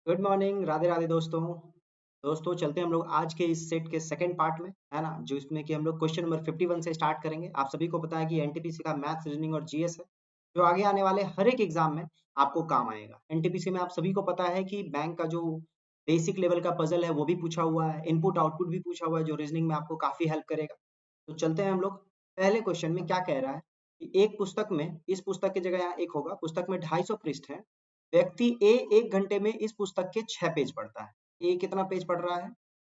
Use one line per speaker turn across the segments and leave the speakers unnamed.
Good morning, Radhe Radhe दोस्तों। दोस्तों चलते हैं हम लोग आज के इस सेट के सेकंड पार्ट में, है ना, जो इसमें कि हम लोग क्वेश्चन नंबर 51 से स्टार्ट करेंगे। आप सभी को पता है कि एनटीपीसी का मैथ्स, रीजनिंग और जीएस है, जो आगे आने वाले हर एक एग्जाम में आपको काम आएगा। एनटीपीसी में आप सभी को पता है कि बैंक का जो बेसिक लेवल का पजल है वो भी पूछा हुआ है, इनपुट आउटपुट भी पूछा हुआ है, जो रीजनिंग में आपको काफी हेल्प करेगा। तो चलते हैं हम लोग। पहले क्वेश्चन में क्या कह रहा है कि एक पुस्तक में, इस पुस्तक की जगह यहाँ एक होगा, पुस्तक में 250 पृष्ठ है। व्यक्ति ए 1 घंटे में इस पुस्तक के 6 पेज पढ़ता है। ए कितना पेज पढ़ रहा है?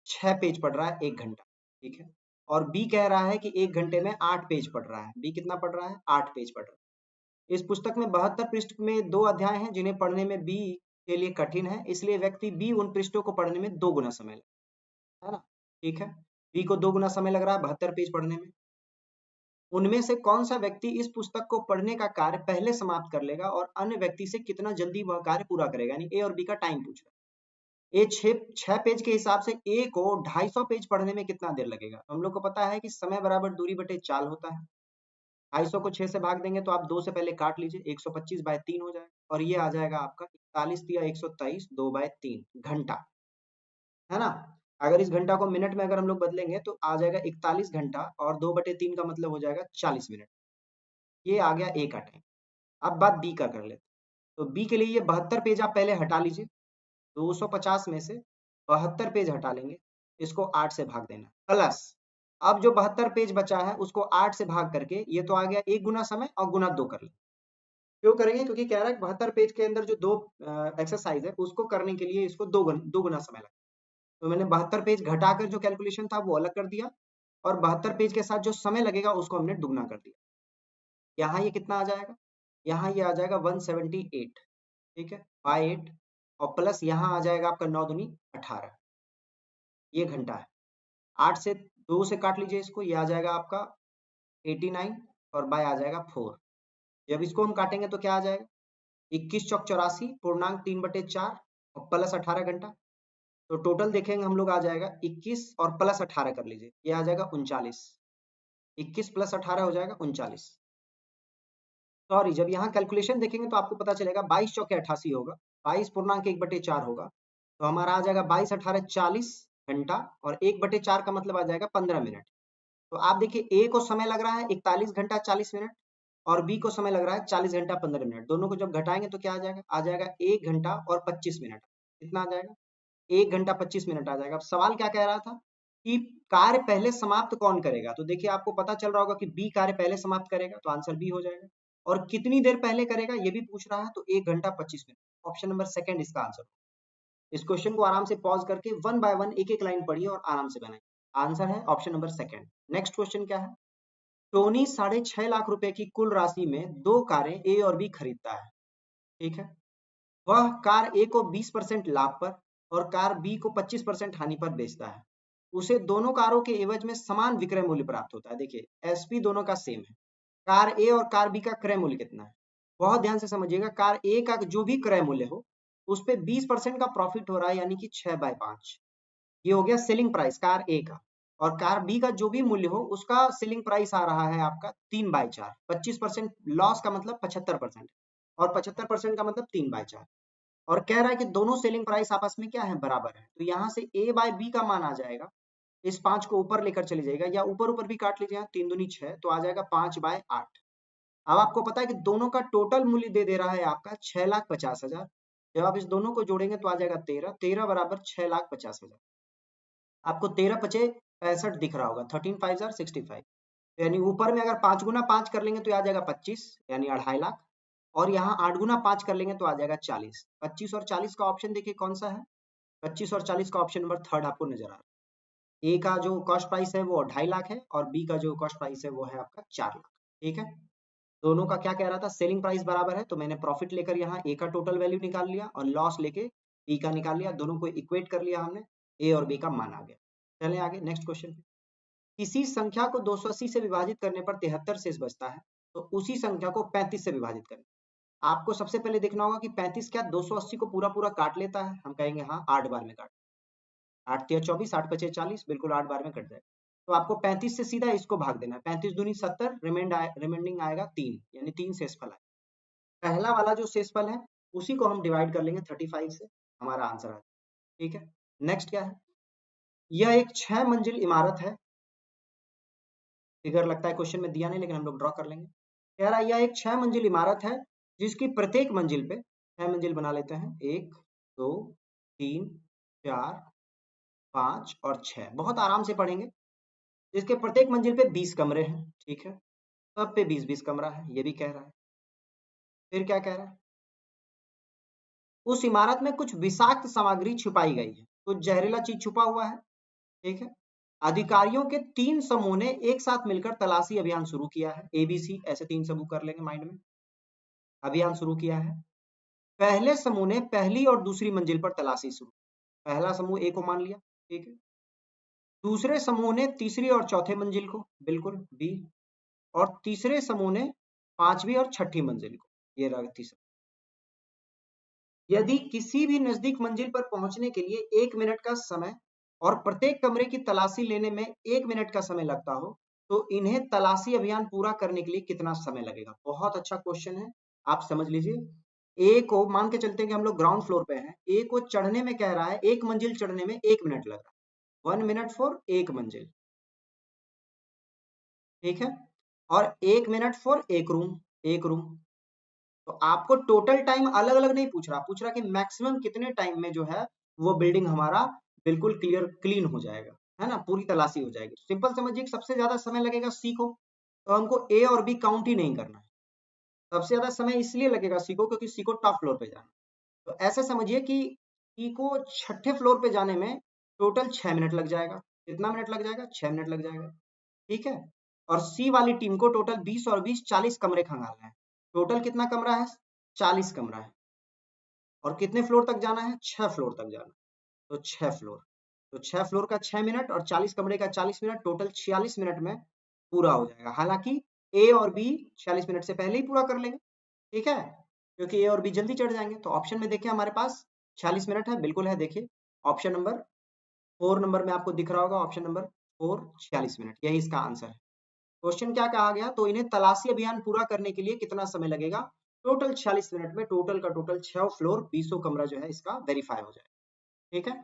6 पेज पढ़ रहा है 1 घंटा। ठीक है। और बी कह रहा है कि 1 घंटे में 8 पेज पढ़ रहा है। बी कितना पढ़ रहा है? 8 पेज पढ़ रहा है। इस पुस्तक में 72 पृष्ठ में 2 अध्याय हैं, जिन्हें पढ़ने में बी के लिए कठिन है, इसलिए व्यक्ति बी उन पृष्ठों को पढ़ने में 2 गुना समय है ना। ठीक है। बी को 2 गुना समय लग रहा है 72 पेज पढ़ने में। उनमें से कौन सा व्यक्ति इस पुस्तक को पढ़ने का कार्य पहले समाप्त कर लेगा और अन्य व्यक्ति से कितना जल्दी वह कार्य पूरा करेगा, यानी ए और बी का टाइम पूछ रहा है। ए 6 पेज के हिसाब से ए को 250 पेज पढ़ने में कितना देर लगेगा? तो हम लोग को पता है कि समय बराबर दूरी बटे चाल होता है। 250 को 6 से भाग देंगे तो आप 2 से पहले काट लीजिए, 125/3 हो जाएगा और ये आ जाएगा आपका 41 या 123 2/3 घंटा, है ना। अगर इस घंटा को मिनट में अगर हम लोग बदलेंगे तो आ जाएगा 41 घंटा और 2/3 का मतलब हो जाएगा 40 मिनट। ये आ गया ए का टाइम। अब बात बी का कर लेते हैं। तो बी के लिए ये 72 पेज आप पहले हटा लीजिए। 250 में से 72 पेज हटा लेंगे, इसको 8 से भाग देना, प्लस अब जो 72 पेज बचा है उसको 8 से भाग करके, ये तो आ गया 1 गुना समय और गुना 2 कर लें। क्यों करेंगे? क्योंकि कह रहा है 72 पेज के अंदर जो दो एक्सरसाइज है उसको करने के लिए इसको 2 गुना समय लगा। तो मैंने 72 पेज घटाकर जो कैलकुलेशन था वो अलग कर दिया, और 72 पेज के साथ जो समय लगेगा उसको हमने दुगना कर दिया। यहाँ ये कितना आ जाएगा? यहाँ ये आ जाएगा 178। ठीक है, बाय 8, और प्लस यहाँ आ जाएगा आपका 9 दूनी 18। ये घंटा है। 8 से 2 से काट लीजिए इसको, ये आ जाएगा आपका 89 और बाय आ जाएगा 4। जब इसको हम काटेंगे तो क्या आ जाएगा? 21 चौक 84 पूर्णांक 3/4 और प्लस 18 घंटा। तो टोटल देखेंगे हम लोग आ जाएगा 21 और प्लस 18 कर लीजिए, ये आ जाएगा 39। 21 प्लस 18 हो जाएगा 39। सॉरी, जब यहाँ कैलकुलेशन देखेंगे तो आपको पता चलेगा 22 चौके 88 होगा, 22 पूर्णांक 1/4 होगा। तो हमारा आ जाएगा 22 18 40 घंटा, और 1/4 का मतलब आ जाएगा 15 मिनट। तो आप देखिए, ए को समय लग रहा है 41 घंटा 40 मिनट, और बी को समय लग रहा है 40 घंटा 15 मिनट। दोनों को जब घटाएंगे तो क्या आ जाएगा? आ जाएगा 1 घंटा और 25 मिनट। कितना आ जाएगा? 1 घंटा 25 मिनट आ जाएगा। अब सवाल क्या कह रहा था कि कार्य पहले समाप्त कौन करेगा? तो देखिए, आपको पता चल रहा होगा कि बी कार्य पहले समाप्त करेगा, तो आंसर बी हो जाएगा। और कितनी देर पहले करेगा ये भी पूछ रहा है, तो 1 घंटा 25 मिनट। ऑप्शन नंबर सेकंड इसका आंसर। इस क्वेश्चन को आराम से पॉज करके वन बाय वन एक एक लाइन पढ़िए और आराम से बनाइए। आंसर है option number second. Next question क्या है? टोनी 6.5 लाख रुपए की कुल राशि में 2 कारें ए और बी खरीदता है। ठीक है। वह कार ए को 20% लाभ पर और कार बी को 25% हानि पर बेचता है। उसे दोनों कारों के एवज में समान विक्रय मूल्य प्राप्त होता है। देखिए, एसपी दोनों का सेम है। कार ए और कार बी का क्रय मूल्य कितना है? बहुत ध्यान से समझिएगा। कार ए का जो भी क्रय मूल्य हो उस पे 20% का प्रॉफिट हो रहा है, यानी कि 6/5। ये हो गया सेलिंग प्राइस कार ए का। और कार बी का जो भी मूल्य हो उसका सेलिंग प्राइस आ रहा है आपका 3/4। 25% लॉस का मतलब 75%, और 75% का मतलब 3/4। और कह रहा है कि दोनों सेलिंग प्राइस आपस में क्या है? बराबर है। तो यहाँ से ए बाय बी का मान आ जाएगा, इस 5 को ऊपर लेकर चले जाएगा, या ऊपर ऊपर भी काट लीजिए, 3 दूनी 6, तो आ जाएगा 5/8। अब आपको पता है कि दोनों का टोटल मूल्य दे दे रहा है आपका 6,50,000। जब आप इस दोनों को जोड़ेंगे तो आ जाएगा 13, 13 बराबर 6,50,000। आपको 13 पचे 65 दिख रहा होगा, 13 5 जार 65। यानी ऊपर में अगर 5 गुना 5 कर लेंगे तो आ जाएगा 25, यानी 2.5 लाख। और यहाँ 8 गुना 5 कर लेंगे तो आ जाएगा 40। 25 और 40 का ऑप्शन देखिए कौन सा है? 25 और 40 का ऑप्शन नंबर थर्ड आपको नजर आ रहा है। ए का जो कॉस्ट प्राइस है वो 2.5 लाख है, और बी का जो कॉस्ट प्राइस है वो है आपका 4 लाख। ठीक है। दोनों का क्या कह रहा था? सेलिंग प्राइस बराबर है, तो मैंने प्रॉफिट लेकर यहाँ ए का टोटल वैल्यू निकाल लिया और लॉस लेके बी का निकाल लिया। दोनों को इक्वेट कर लिया हमने, ए और बी का मान आ गया। चलें आगे नेक्स्ट क्वेश्चन पे। किसी संख्या को 280 से विभाजित करने पर 73 शेष बचता है, तो उसी संख्या को 35 से विभाजित करें। आपको सबसे पहले देखना होगा कि 35 क्या 280 को पूरा पूरा काट लेता है? हम कहेंगे हाँ, 8 बार में काट। 8 तिया 24, 8 पचे 40, बिल्कुल 8 बार में कट जाएगा। तो आपको 35 से सीधा इसको भाग देना है। 35 दूनी 70, रिमाइंडिंग आएगा 3, यानी 3 शेषफल आएगा। पहला वाला जो शेषफल है उसी को हम डिवाइड कर लेंगे 35 से। हमारा आंसर है। ठीक है, नेक्स्ट क्या है, यह एक 6 मंजिल इमारत है। फिगर लगता है क्वेश्चन में दिया नहीं, लेकिन हम लोग ड्रॉ कर लेंगे। कह रहा है यह एक 6 मंजिल इमारत है जिसकी प्रत्येक मंजिल पे 6 मंजिल बना लेते हैं, 1 2 3 4 5 और 6, बहुत आराम से पढ़ेंगे। जिसके प्रत्येक मंजिल पे 20 कमरे हैं। ठीक है, सब पे 20-20 कमरा है, ये भी कह रहा है। फिर क्या कह रहा है, उस इमारत में कुछ विषाक्त सामग्री छुपाई गई है, कुछ जहरीला चीज छुपा हुआ है। ठीक है, अधिकारियों के 3 समूह ने एक साथ मिलकर तलाशी अभियान शुरू किया है। एबीसी ऐसे 3 समूह कर लेंगे माइंड में। अभियान शुरू किया है। पहले समूह ने पहली और दूसरी मंजिल पर तलाशी शुरू, पहला समूह ए को मान लिया। ठीक है, दूसरे समूह ने तीसरी और चौथे मंजिल को, बिल्कुल बी, और तीसरे समूह ने पांचवी और छठी मंजिल को, ये रहा तीसरा। यदि किसी भी नजदीक मंजिल पर पहुंचने के लिए 1 मिनट का समय और प्रत्येक कमरे की तलाशी लेने में 1 मिनट का समय लगता हो, तो इन्हें तलाशी अभियान पूरा करने के लिए कितना समय लगेगा? बहुत अच्छा क्वेश्चन है, आप समझ लीजिए। ए को मान के चलते हैं कि हम लोग ग्राउंड फ्लोर पे हैं, ए को चढ़ने में कह रहा है, एक मंजिल चढ़ने में 1 मिनट लग रहा है, 1 मिनट फॉर एक मंजिल। ठीक है, और 1 मिनट फॉर एक रूम, एक रूम। तो आपको टोटल टाइम अलग अलग नहीं पूछ रहा कि मैक्सिमम कितने टाइम में जो है वो बिल्डिंग हमारा बिल्कुल क्लीन हो जाएगा, है ना, पूरी तलाशी हो जाएगी। सिंपल समझिए कि सबसे ज्यादा समय लगेगा सी को, तो हमको ए और बी काउंट ही नहीं करना है। सबसे ज्यादा समय इसलिए लगेगा सी को क्योंकि सी को टॉप फ्लोर पे जाना। तो ऐसे समझिए कि सी को छठे फ्लोर पे जाने में टोटल 6 मिनट लग जाएगा। कितना मिनट लग जाएगा? 6 मिनट लग जाएगा। ठीक है, और सी वाली टीम को टोटल 20 और 20 40 कमरे खंगालना है। टोटल कितना कमरा है? 40 कमरा है। और कितने फ्लोर तक जाना है? 6 फ्लोर तक जाना। तो 6 फ्लोर, तो 6 फ्लोर का 6 मिनट और 40 कमरे का 40 मिनट, टोटल 46 मिनट में पूरा हो जाएगा। हालांकि ए और बी 46 मिनट से पहले ही पूरा कर लेंगे। ठीक है, क्योंकि ए और बी जल्दी चढ़ जाएंगे। तो ऑप्शन में देखिए हमारे पास 46 मिनट है, बिल्कुल है। देखिए ऑप्शन नंबर 4 नंबर में आपको दिख रहा होगा, ऑप्शन नंबर 4 46 मिनट, यही इसका आंसर है। क्वेश्चन क्या कहा गया, तो इन्हें तलाशी अभियान पूरा करने के लिए कितना समय लगेगा? टोटल 46 मिनट में टोटल का टोटल 6 फ्लोर 20 कमरा जो है इसका वेरीफाई हो जाए। ठीक है,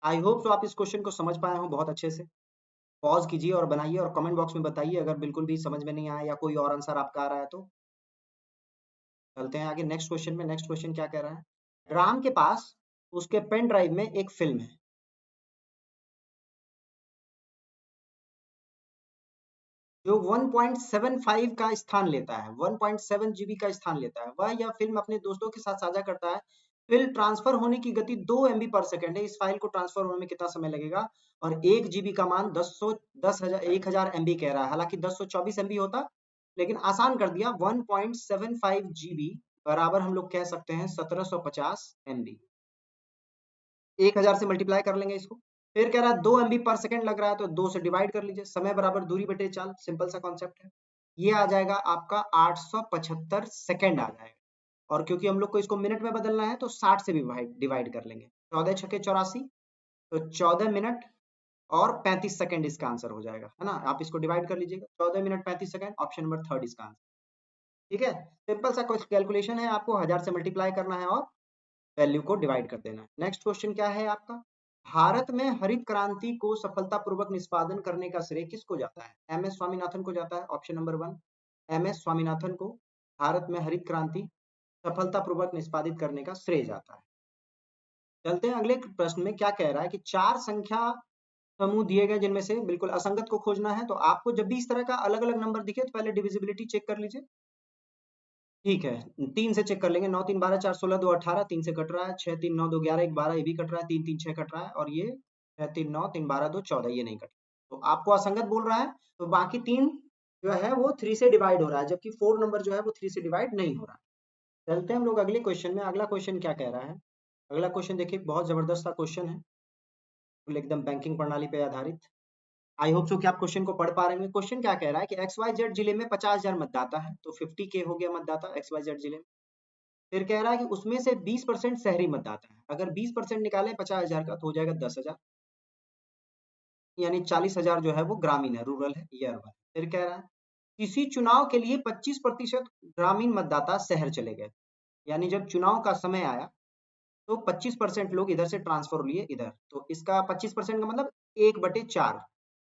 आई होप तो आप इस क्वेश्चन को समझ पाए हो बहुत अच्छे से। पॉज कीजिए और बनाइए और कमेंट बॉक्स में बताइए अगर बिल्कुल भी समझ में नहीं आया या कोई और आंसर आपका आ रहा है तो। चलते हैं आगे नेक्स्ट क्वेश्चन में। नेक्स्ट क्वेश्चन क्या कह रहा है, राम के पास उसके पेन ड्राइव में एक फिल्म है जो 1.75 का स्थान लेता है, 1.7 जीबी का स्थान लेता है। वह यह फिल्म अपने दोस्तों के साथ साझा करता है। फिल्म ट्रांसफर होने की गति 2 MB पर सेकंड है। इस फाइल को ट्रांसफर होने में कितना समय लगेगा? और 1 जीबी का मान 1000 MB कह रहा है, हालांकि 1024 MB होता, लेकिन आसान कर दिया। 1.75 जीबी बराबर हम लोग कह सकते हैं 1750 MB। 1000 से मल्टीप्लाई कर लेंगे इसको। फिर कह रहा है 2 MB पर सेकंड लग रहा है, तो 2 से डिवाइड कर लीजिए। समय बराबर दूरी बटे चाल, सिंपल सा कॉन्सेप्ट है। ये आ जाएगा आपका 875 सेकंड आ जाएगा। और क्योंकि हम लोग को इसको मिनट में बदलना है तो 60 से भी डिवाइड कर लेंगे। 14 छके 84, तो 14 मिनट और 35 सेकंड इसका आंसर हो जाएगा, है ना। आप इसको डिवाइड कर लीजिएगा, 14 मिनट 35 सेकंड, ऑप्शन नंबर 3 इसका आंसर। ठीक है, सिंपल सा कुछ कैलकुलेशन है, आपको 1000 से मल्टीप्लाई करना है और वैल्यू को डिवाइड कर देना है। नेक्स्ट क्वेश्चन क्या है आपका, भारत में हरित क्रांति को सफलतापूर्वक निष्पादन करने का श्रेय किसको जाता है? एम एस स्वामीनाथन को जाता है, option number 1, M S Swaminathan को भारत में हरित क्रांति सफलतापूर्वक निष्पादित करने का श्रेय जाता है। चलते हैं अगले प्रश्न में। क्या कह रहा है कि 4 संख्या समूह दिए गए जिनमें से बिल्कुल असंगत को खोजना है। तो आपको जब भी इस तरह का अलग अलग नंबर दिखे तो पहले डिविजिबिलिटी चेक कर लीजिए। ठीक है, 3 से चेक कर लेंगे। 9 3 12 4 16 2 18, 3 से कट रहा है। 6 3 9 2 11 1 12, ये भी कट रहा है। 3 3 6 कट रहा है, और ये 6 3 9 3 12 2 14, ये नहीं कट। तो आपको असंगत बोल रहा है, तो बाकी 3 जो है वो 3 से डिवाइड हो रहा है, जबकि 4 नंबर जो है वो 3 से डिवाइड नहीं हो रहा है। चलते हैं हम लोग अगले क्वेश्चन में। अगला क्वेश्चन क्या कह रहा है, अगला क्वेश्चन देखिए, बहुत जबरदस्त सा क्वेश्चन है, एकदम बैंकिंग प्रणाली पे आधारित। आई होप सो कि आप क्वेश्चन को पढ़ पा रहे हैं। क्वेश्चन क्या कह रहा है कि XYZ जिले में 50,000 मतदाता है, तो 50K हो गया मतदाता XYZ जिले में। फिर कह रहा है कि उसमें से 20% शहरी मतदाता है। अगर 20% निकाले 50,000 का तो हो जाएगा 10,000, यानी 40,000 जो है वो ग्रामीण है, रूरल है, ये अर्बन। फिर कह रहा है किसी चुनाव के लिए 25% ग्रामीण मतदाता शहर चले गए, यानी जब चुनाव का समय आया तो 25% लोग इधर से ट्रांसफर लिए इधर, तो इसका 25% का मतलब 1/4,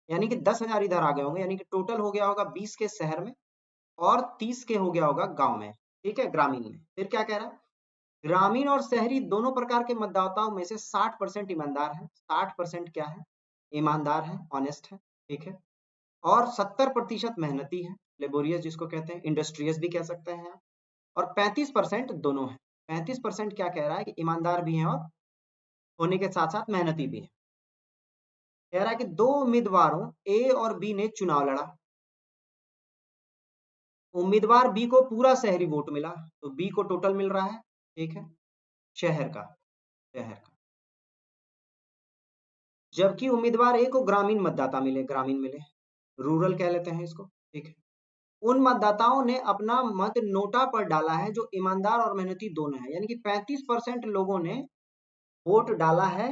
यानी कि 10,000 इधर आ गए होंगे, यानी कि टोटल हो गया होगा 20 के शहर में और 30 के हो गया होगा गांव में, ठीक है, ग्रामीण में। फिर क्या कह रहा है, ग्रामीण और शहरी दोनों प्रकार के मतदाताओं में से 60% ईमानदार है, 60% क्या है, ईमानदार है, ऑनेस्ट है, ठीक है, और 70% मेहनती है, लेबोरियस जिसको कहते हैं, इंडस्ट्रियस भी कह सकते हैं आप, और 35% दोनों है। 35% क्या कह रहा है कि ईमानदार भी हैं और होने के साथ साथ मेहनती भी है। कह रहा है कि दो उम्मीदवारों ए और बी ने चुनाव लड़ा, उम्मीदवार बी को पूरा शहरी वोट मिला, तो बी को टोटल मिल रहा है, ठीक है, शहर का, जबकि उम्मीदवार ए को ग्रामीण मतदाता मिले, ग्रामीण मिले, रूरल कह लेते हैं इसको, ठीक है। उन मतदाताओं ने अपना मत नोटा पर डाला है जो ईमानदार और मेहनती दोनों है, यानी कि 35% लोगों ने वोट डाला है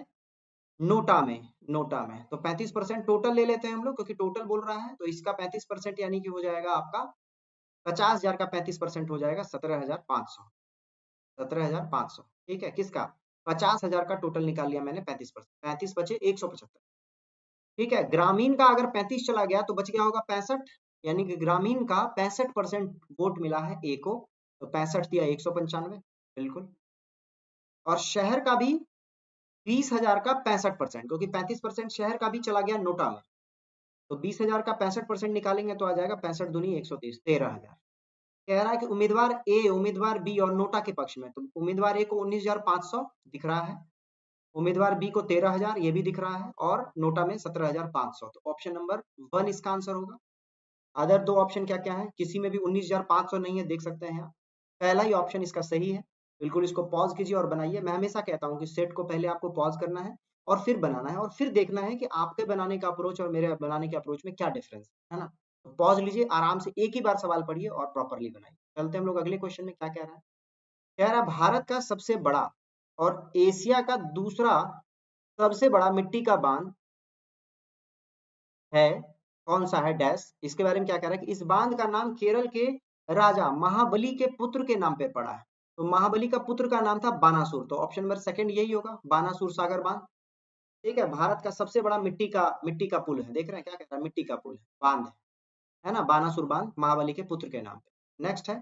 नोटा में, तो 35% टोटल ले लेते हैं हम लोग, क्योंकि टोटल बोल रहा है, तो इसका 35% यानी कि हो जाएगा आपका 50,000 का 35% हो जाएगा 17,500, 17,500, ठीक है, किसका, 50,000 का टोटल निकाल लिया मैंने, 35%, 35 बचे 175, ठीक है। ग्रामीण का अगर 35 चला गया तो बच गया होगा 65, यानी कि ग्रामीण का 65% वोट मिला है ए को, तो 65 दिया 195, बिल्कुल। और शहर का भी 20,000 का 65%, क्योंकि 35% शहर का भी चला गया नोटा में, तो 20,000 का 65% निकालेंगे तो आ जाएगा 65 दूनी 130, 13,000। कह रहा है कि उम्मीदवार ए, उम्मीदवार बी और नोटा के पक्ष में, तो उम्मीदवार ए को 19,500 दिख रहा है, उम्मीदवार बी को 13,000 ये भी दिख रहा है, और नोटा में 17,500, तो ऑप्शन नंबर 1 इसका आंसर होगा। अदर दो ऑप्शन क्या क्या है, किसी में भी 19,500 नहीं है, देख सकते हैं आप, पहला ही ऑप्शन इसका सही है। बिल्कुल इसको पॉज कीजिए और बनाइए। मैं हमेशा कहता हूँ कि सेट को पहले आपको पॉज करना है और फिर बनाना है, और फिर देखना है कि आपके बनाने का अप्रोच और मेरे बनाने के अप्रोच में क्या डिफरेंस है ना। तो पॉज लीजिए, आराम से एक ही बार सवाल पढ़िए और प्रॉपरली बनाइए। चलते हम लोग अगले क्वेश्चन में, क्या कह रहा है, कह रहा है भारत का सबसे बड़ा और एशिया का दूसरा सबसे बड़ा मिट्टी का बांध है, कौन सा है डैश, इसके बारे में क्या कह रहा है कि इस बांध का नाम केरल के राजा महाबली के पुत्र के नाम पे पड़ा है, तो महाबली का पुत्र का नाम था बानासुर, तो ऑप्शन नंबर सेकंड यही होगा, बानासुर सागर बांध, ठीक है। भारत का सबसे बड़ा मिट्टी का पुल है, देख रहे हैं क्या कह रहा है, मिट्टी का पुल है, बांध है ना, बानासुर बांध, महाबली के पुत्र के नाम पे। नेक्स्ट है,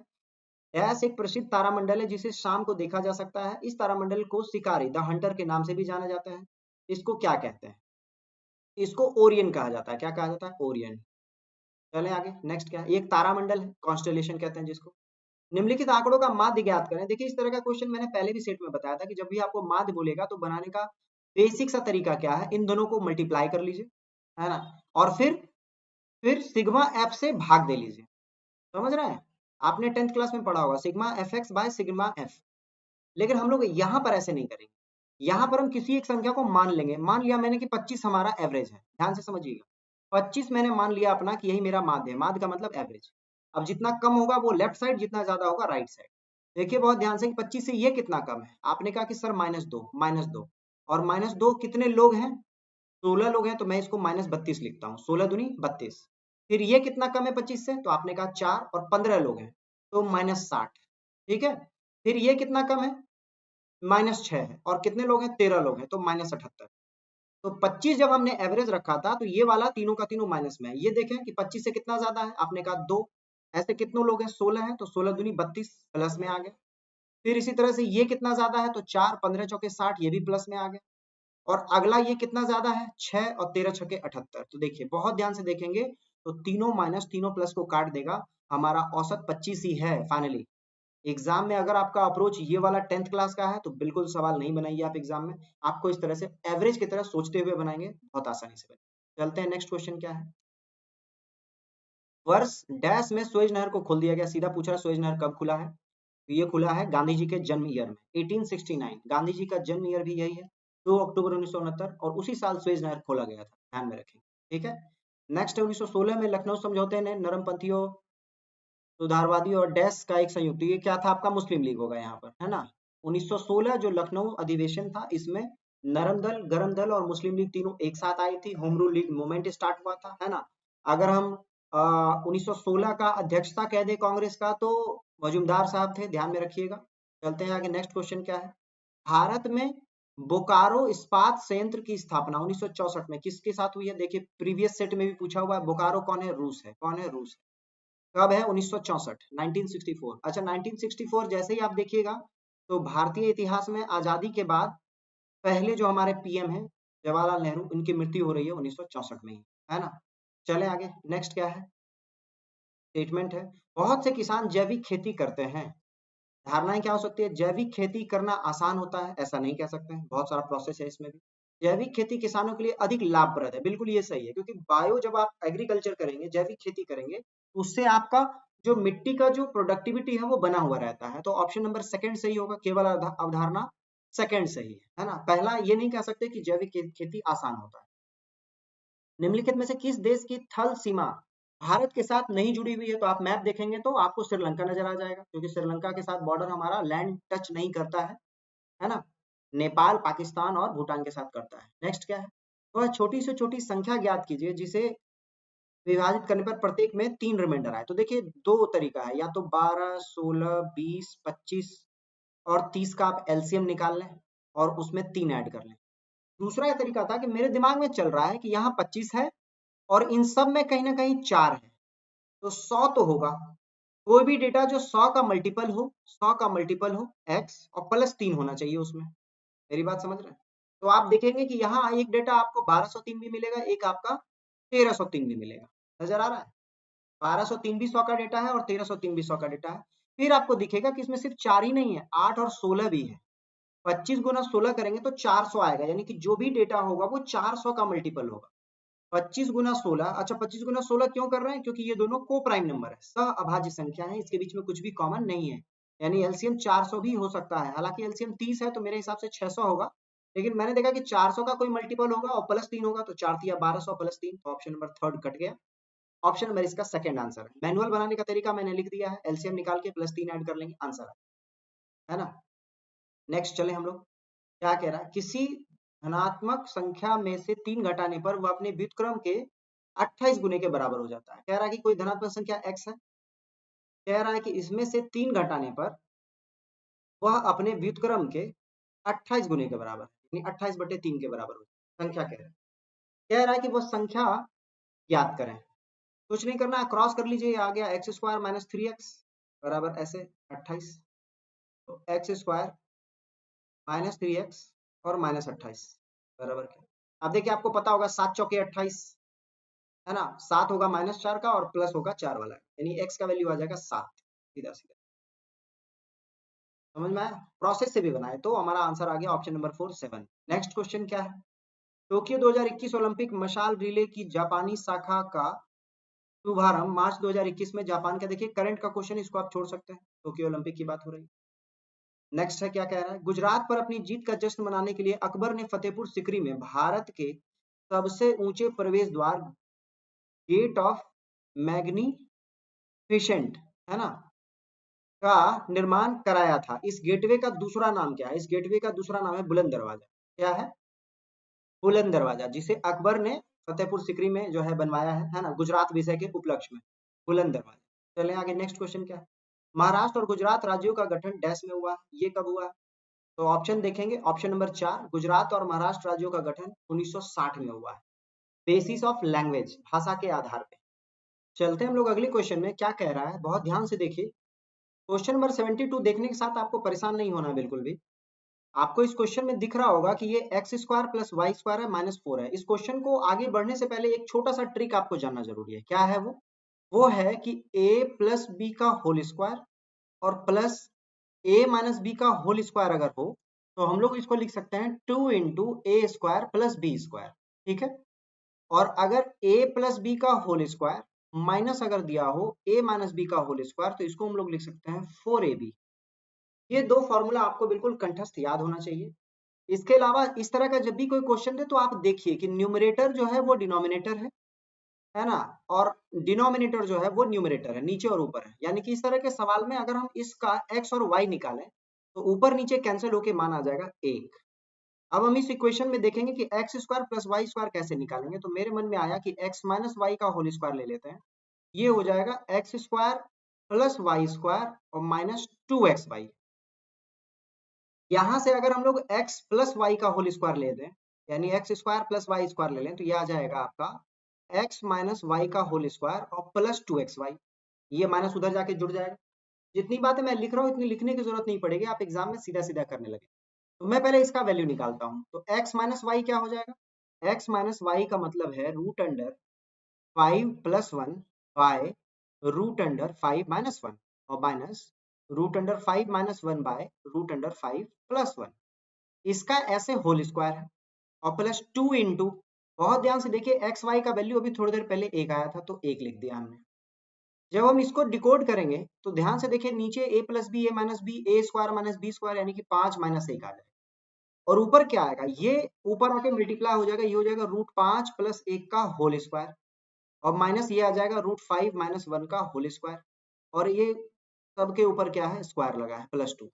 डैश एक प्रसिद्ध तारामंडल है जिसे शाम को देखा जा सकता है, इस तारामंडल को शिकारी द हंटर के नाम से भी जाना जाता है, इसको क्या कहते हैं, इसको ओरियन कहा जाता है, क्या कहा जाता है, ओरियन। चलें आगे, नेक्स्ट क्या है, ये एक तारामंडल है, कॉन्स्टेलेशन कहते हैं जिसको। निम्नलिखित आंकड़ों का माध्य ज्ञात करें। देखिए इस तरह का क्वेश्चन मैंने पहले भी सेट में बताया था कि जब भी आपको माध्य बोलेगा तो बनाने का बेसिक सा तरीका क्या है, इन दोनों को मल्टीप्लाई कर लीजिए, है ना, और फिर सिग्मा एफ से भाग दे लीजिए, समझ रहे हैं, आपने 10th क्लास में पढ़ा होगा sigma F x by sigma F. लेकिन हम लोग यहाँ पर ऐसे नहीं करेंगे, यहाँ पर हम किसी एक संख्या को मान लेंगे, मान लिया मैंने कि 25 हमारा एवरेज है, ध्यान से समझिएगा, 25 मैंने मान लिया अपना कि यही मेरा माध्य है, माध्य का मतलब एवरेज। अब जितना कम होगा वो लेफ्ट साइड, जितना ज्यादा होगा राइट साइड। देखिए बहुत ध्यान से कि 25 से ये कितना कम है, आपने कहा कि सर -2, और -2 कितने लोग हैं, 16 लोग हैं, तो मैं इसको -32 लिखता हूँ, 16 दूनी 32। फिर ये कितना कम है 25 से, तो आपने कहा 4, और 15 लोग हैं तो -60, ठीक है। फिर ये कितना कम है, -6 है, और कितने लोग हैं, 13 लोग हैं, तो -78। तो 25 जब हमने एवरेज रखा था तो ये वाला तीनों का तीनों माइनस में है, ये देखें कि 25 से कितना ज्यादा है, आपने कहा 2, ऐसे कितने लोग हैं, 16 हैं, तो 16 दूनी 32 प्लस में आ गए। फिर इसी तरह से ये कितना ज्यादा है, तो 4, 15 चौके 60, ये भी प्लस में आ गए। और अगला ये कितना ज्यादा है, 6, और 13 छके 78। तो देखिए बहुत ध्यान से देखेंगे तो तीनों माइनस तीनों प्लस को काट देगा, हमारा औसत 25 ही है फाइनली। एग्जाम में अगर आपका अप्रोच ये वाला 10th क्लास का है तो बिल्कुल सवाल नहीं बनाइए आप एग्जाम में, आपको इस तरह से एवरेज की तरह सोचते हुए बनाएंगे, बहुत आसानी से बनेंगे। चलते हैं नेक्स्ट क्वेश्चन क्या है, वर्ष डैश में सुएज नहर को खोल दिया गया, सीधा पूछ रहा सुएज नहर कब खुला है, तो ये खुला है गांधी जी के जन्म ईयर में, 1869, गांधी जी का जन्म ईयर भी यही है, 2 अक्टूबर 1969, और उसी साल सुएज नहर खोला गया था, ध्यान में रखें, ठीक है। नेक्स्ट है 1916 में लखनऊ समझौते ने नरमपंथियों, सुधारवादी और डैश का एक संयुक्त, ये क्या था आपका, मुस्लिम लीग होगा यहाँ पर, है ना। 1916 जो लखनऊ अधिवेशन था, इसमें नरम दल, गरम दल और मुस्लिम लीग तीनों एक साथ आई थी, home rule league movement start हुआ था, है ना। अगर हम 1916 का अध्यक्षता कह दे कांग्रेस का, तो मजूमदार साहब थे, ध्यान में रखिएगा। चलते हैं आगे, नेक्स्ट क्वेश्चन क्या है, भारत में बोकारो इस्पात संयंत्र की स्थापना 1964 में किसके साथ हुई है? देखिए प्रीवियस सेट में भी पूछा हुआ है। बोकारो कौन है? रूस है। कौन है? रूस है। कब है? 1964, 1964। अच्छा 1964 जैसे ही आप देखिएगा तो भारतीय इतिहास में आजादी के बाद पहले जो हमारे पीएम हैं जवाहरलाल नेहरू, उनकी मृत्यु हो रही है 1964 में ही, है ना। चले आगे, नेक्स्ट क्या है? स्टेटमेंट है, बहुत से किसान जैविक खेती करते हैं। धारणाएं क्या हो सकती है? जैविक खेती करना आसान होता है, ऐसा नहीं कह सकते हैं, बहुत सारा प्रोसेस है इसमें भी। जैविक खेती किसानों के लिए अधिक लाभप्रद है, बिल्कुल ये सही है, क्योंकि बायो जब आप एग्रीकल्चर करेंगे, जैविक खेती करेंगे, तो उससे आपका जो मिट्टी का जो प्रोडक्टिविटी है वो बना हुआ रहता है। तो ऑप्शन नंबर सेकंड सही होगा, केवल अवधारणा सेकंड सही है ना। पहला ये नहीं कह सकते कि जैविक खेती आसान होता है। निम्नलिखित में से किस देश की थल सीमा भारत के साथ नहीं जुड़ी हुई है? तो आप मैप देखेंगे तो आपको श्रीलंका नजर आ जाएगा, क्योंकि श्रीलंका के साथ बॉर्डर हमारा लैंड टच नहीं करता है ना। नेपाल, पाकिस्तान और भूटान के साथ करता है। नेक्स्ट क्या है? वह छोटी से छोटी संख्या ज्ञात कीजिए जिसे विभाजित करने पर प्रत्येक में 3 रिमाइंडर आए। तो देखिए 2 तरीका है, या तो 12, 16, 20, 25 और 30 का आप एलसीएम निकाल लें और उसमें 3 ऐड कर लें। दूसरा ये तरीका था कि मेरे दिमाग में चल रहा है कि यहाँ 25 है और इन सब में कहीं ना कहीं 4 है, तो 100 तो होगा। कोई भी डेटा जो 100 का मल्टीपल हो, 100 का मल्टीपल हो x और प्लस 3 होना चाहिए उसमें। मेरी बात समझ रहे हैं? तो आप देखेंगे कि यहाँ एक डेटा आपको 1203 भी मिलेगा, एक आपका 1303 भी मिलेगा। नजर आ रहा है? 1203 भी 100 का डेटा है और 1303 भी 100 का डेटा है। फिर आपको दिखेगा कि इसमें सिर्फ 4 ही नहीं है, 8 और 16 भी है। 25 गुना 16 करेंगे तो 400 आएगा, यानी कि जो भी डेटा होगा वो 400 का मल्टीपल होगा। 25 गुना 16, अच्छा 25 गुना 16 क्यों कर रहे हैं? क्योंकि ये दोनों को प्राइम नंबर है, सह अभाज्य संख्या है, इसके बीच में कुछ भी कॉमन नहीं है। यानी एलसीएम 400 भी हो सकता है, हालांकि एलसीएम 30 है तो मेरे हिसाब से 600 होगा, लेकिन मैंने देखा कि 400 का कोई मल्टीपल होगा और प्लस 3 होगा, तो 4 तिया 1200 प्लस 3, तो ऑप्शन नंबर थर्ड कट गया। ऑप्शन नंबर इसका सेकंड आंसर है। मैनुअल बनाने का तरीका मैंने लिख दिया है, एलसीएम निकाल के प्लस 3 ऐड कर लेंगे, आंसर है ना। नेक्स्ट चले हम लोग, क्या कह रहा है? किसी धनात्मक संख्या में से 3 घटाने पर वह अपने व्युत्क्रम के 28 गुने के बराबर हो जाता है। कह रहा है कि कोई धनात्मक संख्या x है, कह रहा है कि इसमें से 3 घटाने पर वह अपने व्युत्क्रम के 28 गुने के बराबर, यानी 28/3 के बराबर हो संख्या कह रहा है। कह रहा है कि वह संख्या याद करें। कुछ नहीं करना है, क्रॉस कर लीजिए, आ गया x स्क्वायर माइनस 3x बराबर ऐसे 28, तो x स्क्वायर माइनस 3x और माइनस 28 बराबर क्या? अब देखिए आपको पता होगा 7 चौके 28 है ना, 7 होगा माइनस 4 का और प्लस होगा 4 वाला, यानी x का वैल्यू आ जाएगा 7, सीधा सीधा। समझ में आया? प्रोसेस से भी बनाए तो हमारा आंसर आ गया ऑप्शन नंबर 4 7। नेक्स्ट क्वेश्चन क्या है? टोक्यो 2021 ओलंपिक मशाल रिले की जापानी शाखा का शुभारंभ मार्च 2021 में जापान का, देखिए करंट का क्वेश्चन, इसको आप छोड़ सकते हैं, टोक्यो ओलंपिक की बात हो रही है। नेक्स्ट है, क्या कह रहा है? गुजरात पर अपनी जीत का जश्न मनाने के लिए अकबर ने फतेहपुर सिकरी में भारत के सबसे ऊंचे प्रवेश द्वार गेट ऑफ मैग्निफिसेंट, है ना, का निर्माण कराया था। इस गेटवे का दूसरा नाम क्या है? इस गेटवे का दूसरा नाम है बुलंद दरवाजा। क्या है? बुलंद दरवाजा, जिसे अकबर ने फतेहपुर सिकरी में जो है बनवाया है ना, गुजरात विषय के उपलक्ष्य में, बुलंद दरवाजा। चलें आगे, नेक्स्ट क्वेश्चन क्या है? महाराष्ट्र और गुजरात राज्यों का गठन डैश में हुआ, ये कब हुआ? तो ऑप्शन देखेंगे, ऑप्शन नंबर 4, गुजरात और महाराष्ट्र राज्यों का गठन 1960 में हुआ है, बेसिस ऑफ लैंग्वेज, भाषा के आधार पे। चलते हैं हम लोग अगले क्वेश्चन में, क्या कह रहा है, बहुत ध्यान से देखिए। क्वेश्चन नंबर 72 देखने के साथ आपको परेशान नहीं होना बिल्कुल भी। आपको इस क्वेश्चन में दिख रहा होगा कि ये x square plus y square है माइनस 4 है। इस क्वेश्चन को आगे बढ़ने से पहले एक छोटा सा ट्रिक आपको जानना जरूरी है। क्या है वो? वो है कि a प्लस बी का होल स्क्वायर और प्लस a माइनस बी का होल स्क्वायर अगर हो तो हम लोग इसको लिख सकते हैं 2 इंटू ए स्क्वायर प्लस बी स्क्वायर, ठीक है। और अगर a प्लस बी का होल स्क्वायर माइनस अगर दिया हो a माइनस बी का होल स्क्वायर, तो इसको हम लोग लिख सकते हैं 4ab। ये दो फॉर्मूला आपको बिल्कुल कंठस्थ याद होना चाहिए। इसके अलावा इस तरह का जब भी कोई क्वेश्चन दे तो आप देखिए कि न्यूमरेटर जो है वो डिनोमिनेटर है ना, और डिनोमिनेटर जो है वो न्यूमरेटर है, नीचे और ऊपर है। यानी कि इस तरह के सवाल में अगर हम इसका x और y निकालें तो ऊपर नीचे कैंसिल होके मान आ जाएगा 1। अब हम इस इक्वेशन में देखेंगे कि x square plus y square कैसे निकालेंगे, तो मेरे मन में आया कि x माइनस वाई का होल स्क्वायर ले लेते हैं। ये हो जाएगा x square plus y square और माइनस 2xy, यहाँ से अगर हम लोग x प्लस वाई का होल स्क्वायर ले दें, यानी x square plus y square ले लें, तो ये आ जाएगा आपका x माइनस वाई का होल स्क्वायर और प्लस 2xy। ये माइनस उधर जाके जुड़ जाएगा। जितनी बातें मैं लिख रहा हूँ इतनी लिखने की जरूरत नहीं पड़ेगी, आप एग्जाम में सीधा सीधा करने लगे। तो मैं पहले इसका वैल्यू निकालता हूँ। तो x माइनस वाई क्या हो जाएगा? x माइनस वाई का मतलब है root under 5+1 by root under 5-1 और minus root under 5-1 by root under 5+1। इसका ऐसे होल स्क्वायर है और प्लस 2 इंटू, बहुत ध्यान से देखिए एक्स वाई का वैल्यू अभी थोड़ी देर पहले एक आया था तो एक लिख दिया हमने। जब हम इसको डिकोड करेंगे तो ध्यान से देखिए नीचे a plus b a minus b a square minus b square यानी कि 5 माइनस 1 आ जाएगा। और ऊपर क्या आएगा? ये ऊपर आके मल्टीप्लाई हो जाएगा, ये हो जाएगा रूट 5 प्लस 1 का होल स्क्वायर और माइनस ये आ जाएगा रूट 5-1 का होल स्क्वायर। और ये सबके ऊपर क्या है? स्क्वायर लगा है प्लस 2।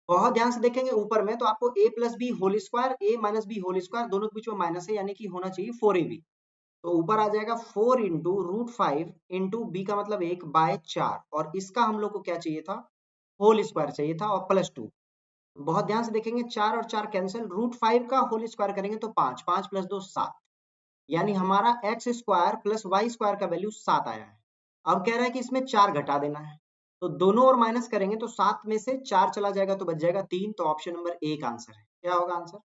बहुत ध्यान से देखेंगे ऊपर में तो आपको a plus b whole square a minus b whole square दोनों के बीच में माइनस है, यानी कि होना चाहिए 4ab। तो ऊपर आ जाएगा 4 इंटू रूट 5 इंटू बी का मतलब 1 बाय 4 और इसका हम लोग को क्या चाहिए था? होल स्क्वायर चाहिए था और प्लस 2। बहुत ध्यान से देखेंगे 4 और 4 कैंसिल, रूट 5 का होल स्क्वायर करेंगे तो 5, 5 प्लस 2 7, यानी हमारा x square plus y square का वैल्यू 7 आया है। अब कह रहा है कि इसमें 4 घटा देना है, तो दोनों और माइनस करेंगे तो 7 में से 4 चला जाएगा तो बच जाएगा 3। तो ऑप्शन नंबर ए का आंसर है। क्या होगा आंसर?